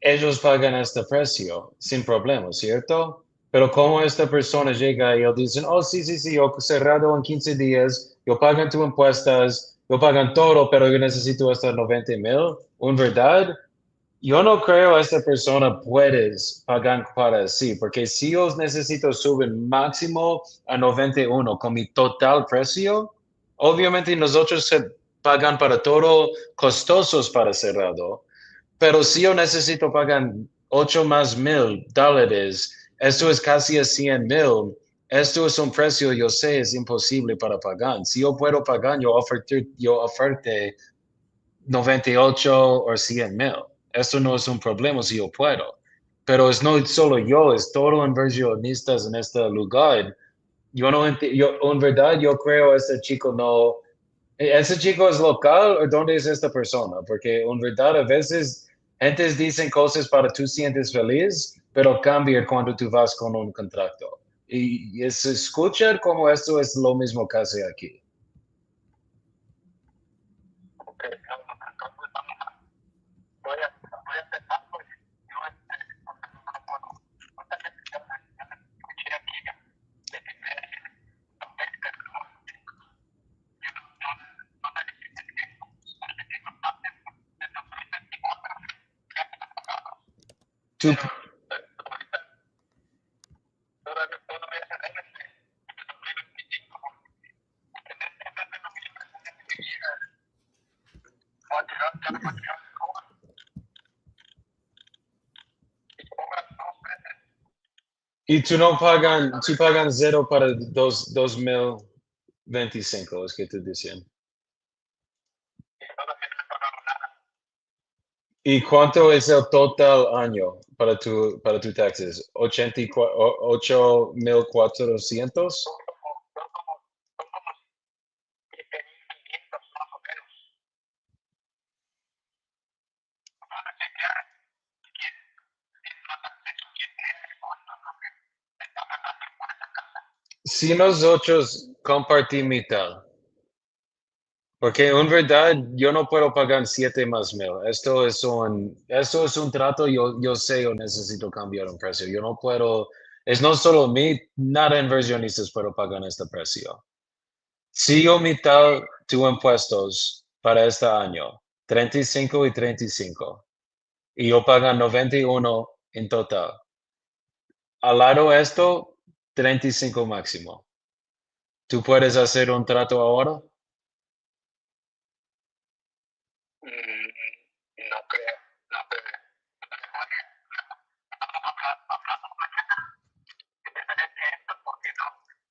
ellos pagan este precio sin problema, ¿cierto? Pero como esta persona llega y ellos dicen, oh, sí, sí, sí, yo cerrado en 15 días, yo pagan tus impuestos, yo pagan todo, pero yo necesito hasta 90,000, ¿en verdad? Yo no creo esta persona puedes pagar para sí, porque si yo necesito subir máximo a 91 con mi total precio, obviamente nosotros se pagan para todo costosos para cerrado, pero si yo necesito pagar 8,000 más $1,000, esto es casi a 100,000. Esto es un precio, yo sé, es imposible para pagar. Si yo puedo pagar, yo oferte 98 o 100,000. Esto no es un problema si yo puedo. Pero es no solo yo, es todo inversionistas en este lugar. Yo no yo, en verdad, yo creo este chico no. ¿Ese chico es local o dónde es esta persona? Porque en verdad a veces gentes dicen cosas para tú sientes feliz, pero cambia cuando tú vas con un contrato. Y es escuchar como esto es lo mismo que hace aquí. Ok, entonces vamos a, voy a empezar pues yo porque no puedo. Ahorita ya me escuché aquí de que me afecta, no, no necesito que necesito más de 2024. Tú, Pero ahorita todavía se debe de 2025 porque en este mes de noviembre se llega a tirar ya la cantidad de cobras y cobras 2 meses. y tú pagan cero para 2025, es que te decían. ¿Y cuánto es el total año para tu taxes? 88,400. Son como 7,500 más o menos. Van a chequear si quieren, tienen más acceso, quién es, cuánto es lo que está pagando por esa casa. Si nosotros compartimos mitad, porque en verdad yo no puedo pagar 7,000 más. Esto es un trato, yo sé, yo necesito cambiar un precio. Yo no puedo, es no solo mí, nada inversionistas puedo pagar este precio. Si yo mitad tus impuestos para este año, 35 y 35, y yo pago 91 en total. Al lado de esto, 35 máximo. ¿Tú puedes hacer un trato ahora? No creo, no creo. Hablamos mañana de esto porque no,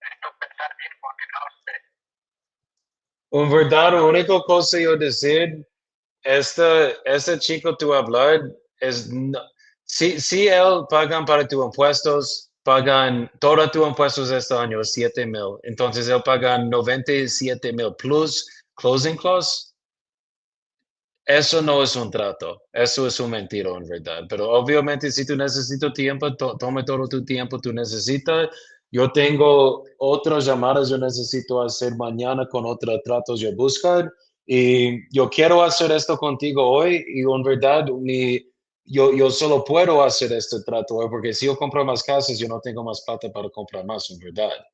esto pensar bien porque no sé. En verdad, la única cosa yo decir, este chico tú hablar es, si él pagan para tus impuestos, pagan todos tus impuestos este año, 7,000. Entonces él paga 97,000 plus closing costs. Eso no es un trato, eso es un mentira en verdad. Pero obviamente si tú necesitas tiempo, tome todo tu tiempo, tú necesitas. Yo tengo otras llamadas, yo necesito hacer mañana con otros tratos yo buscar. Y yo quiero hacer esto contigo hoy y en verdad yo solo puedo hacer este trato hoy porque si yo compro más casas, yo no tengo más plata para comprar más, en verdad.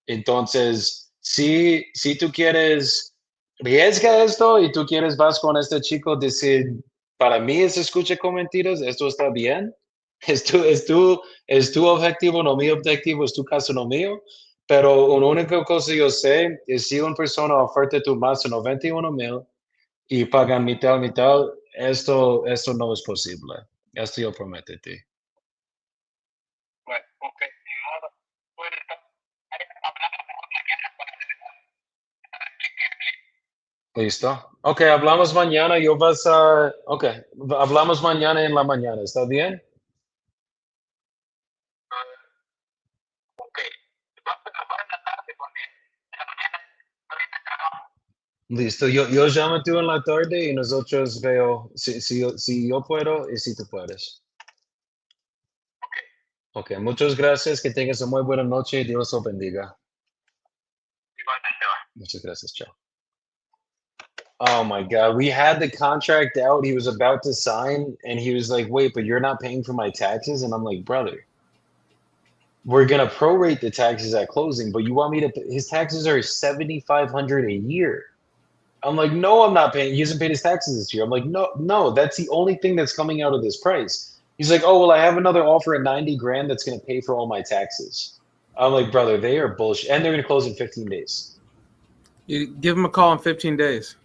Entonces, si tú quieres riesga esto y tú quieres vas con este chico, decir, para mí es escucha con mentiras, esto está bien, es tu objetivo, no mi objetivo, es tu caso, no mío, pero una única cosa yo sé es si una persona oferta tu más de 91,000 y pagan mitad, mitad, esto no es posible, esto yo prometo a ti. Bueno, ok, ni modo. Bueno, entonces, ahí hablamos mejor mañana para ¿Listo? Ok, hablamos mañana, ok, hablamos mañana en la mañana, ¿está bien? ok. Vamos a trabajar en la tarde porque en la mañana ahorita trabajo. Listo, yo llamo tú en la tarde y nosotros veo si yo puedo y si tú puedes. Ok, muchas gracias, que tengas una muy buena noche y Dios los bendiga. Igualmente va. Muchas gracias, chao. Oh my God, we had the contract out. He was about to sign, and he was like, "Wait, but you're not paying for my taxes." And I'm like, "Brother, we're gonna prorate the taxes at closing, but you want me to? His taxes are 7,500 a year." I'm like, "No, I'm not paying. He hasn't paid his taxes this year." I'm like, "No, no, that's the only thing that's coming out of this price." He's like, "Oh well, I have another offer at 90 grand that's gonna pay for all my taxes." I'm like, "Brother, they are bullshit, and they're gonna close in 15 days." You give them a call in 15 days.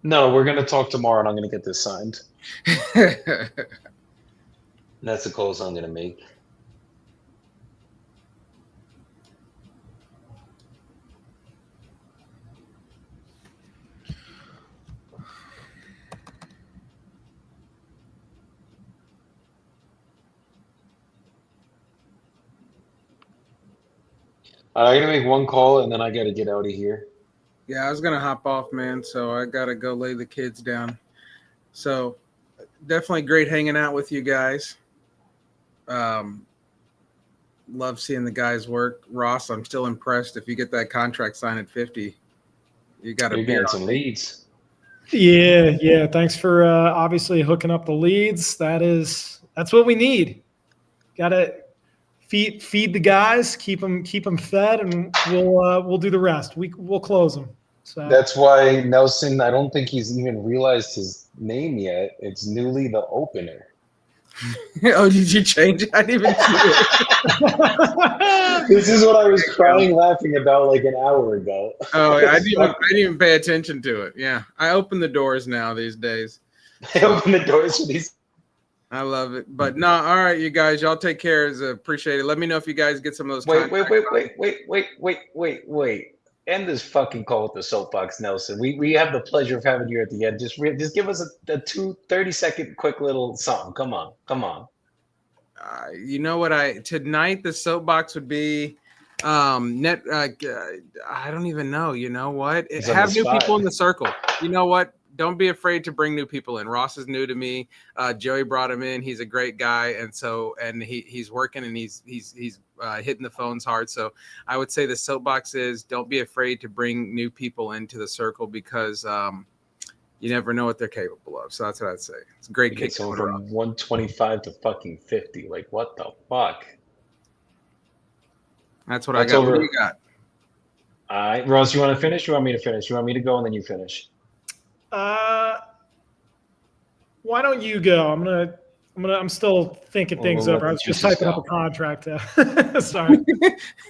No, we're gonna talk tomorrow, and I'm gonna get this signed. That's the calls I'm gonna make. I gotta make one call, and then I gotta get out of here. Yeah, I was gonna hop off, man. So I gotta go lay the kids down. So definitely great hanging out with you guys. Love seeing the guys work. Ross, I'm still impressed. If you get that contract signed at 50, you got a You're beer getting on some me. leads. Yeah. Thanks for obviously hooking up the leads. That's what we need. Got to feed the guys, keep them fed, and we'll do the rest. We'll close them. So That's why Nelson, I don't think he's even realized his name yet. It's newly the opener. Oh, did you change it? I didn't even see it. This is what I was crying laughing about like an hour ago. Oh, I didn't even pay attention to it. Yeah, I open the doors now these days. I open the doors for these. I love it. But no, all right, you guys, y'all take care. Appreciate it. Let me know if you guys get some of those. Wait. End this fucking call with the soapbox, Nelson. We have the pleasure of having you at the end. Just give us a 30-second quick little song. Come on. You know what? Tonight the soapbox would be net. I don't even know. You know what? He's on Have the new spot. people in the circle. You know what? Don't be afraid to bring new people in. Ross is new to me. Joey brought him in. He's a great guy, and he's working and he's hitting the phones hard. So I would say the soapbox is don't be afraid to bring new people into the circle because you never know what they're capable of. So that's what I'd say. It's a great kick. Someone from 125 to fucking 50. Like what the fuck? That's what I got. Over. What do you got? All right, Ross, you want to finish? You want me to finish? You want me to go and then you finish? Why don't you go? I'm still thinking things over. I was just typing up a contract. Sorry.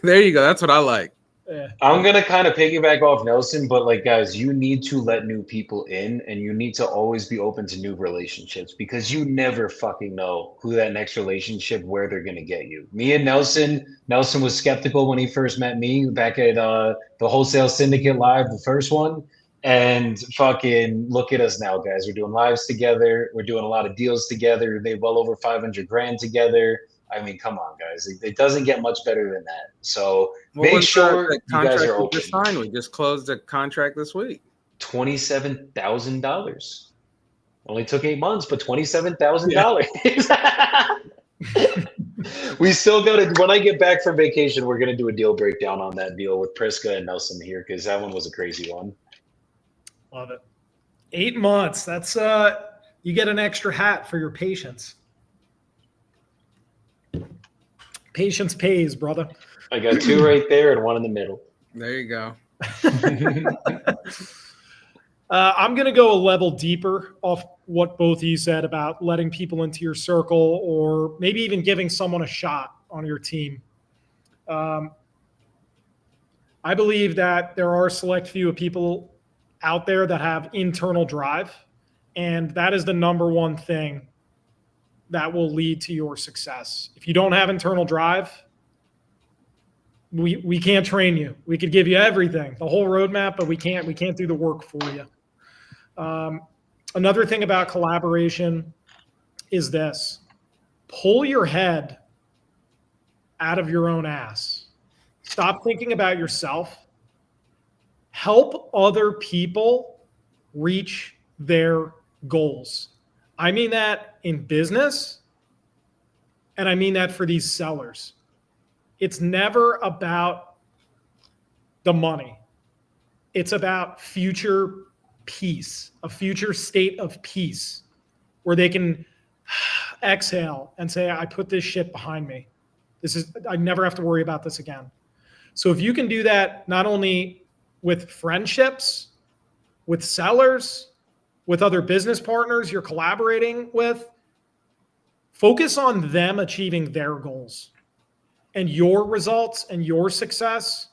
There you go. That's what I like. Yeah. I'm gonna kind of piggyback off Nelson, but like guys, you need to let new people in, and you need to always be open to new relationships because you never fucking know who that next relationship where they're gonna get you. Me and Nelson was skeptical when he first met me back at the Wholesale Syndicate Live, the first one, and fucking look at us now, guys. We're doing lives together. We're doing a lot of deals together. They well over 500 grand together. I mean, come on, guys. It doesn't get much better than that. So make sure the you guys are we open. just signed. We just closed a contract this week. $27,000. Only took 8 months, but $27,000. We still got to. When I get back from vacation, we're gonna do a deal breakdown on that deal with Priska and Nelson here because that one was a crazy one. Love it. 8 months. That's you get an extra hat for your patience. Patience pays, brother. I got 2 right there and 1 in the middle. There you go. I'm going to go a level deeper off what both of you said about letting people into your circle or maybe even giving someone a shot on your team. I believe that there are a select few of people out there that have internal drive, and that is the number one thing that will lead to your success. If you don't have internal drive, we can't train you. We could give you everything, the whole roadmap, but we can't do the work for you. Another thing about collaboration is this: pull your head out of your own ass. Stop thinking about yourself. Help other people reach their goals. I mean that in business, and I mean that for these sellers. It's never about the money. It's about future peace, a future state of peace where they can exhale and say, I put this shit behind me. I never have to worry about this again. So if you can do that, not only with friendships, with sellers, with other business partners you're collaborating with, focus on them achieving their goals. And your results and your success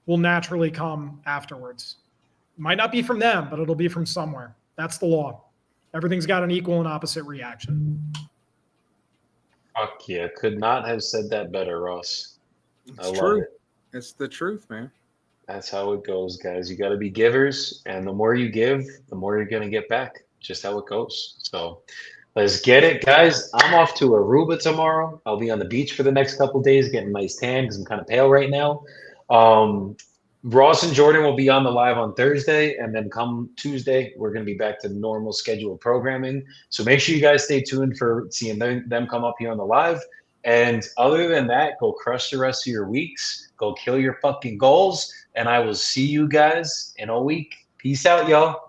will naturally come afterwards. It might not be from them, but it'll be from somewhere. That's the law. Everything's got an equal and opposite reaction. Fuck yeah. Could not have said that better, Ross. It's true. It's the truth, man. That's how it goes, guys. You got to be givers, and the more you give, the more you're going to get back. Just how it goes. So let's get it, guys. I'm off to Aruba tomorrow. I'll be on the beach for the next couple of days, getting a nice tan because I'm kind of pale right now. Ross and Jordan will be on the live on Thursday, and then come Tuesday, we're going to be back to normal scheduled programming. So make sure you guys stay tuned for seeing them come up here on the live. And other than that, go crush the rest of your weeks. Go kill your fucking goals. And I will see you guys in a week. Peace out, y'all.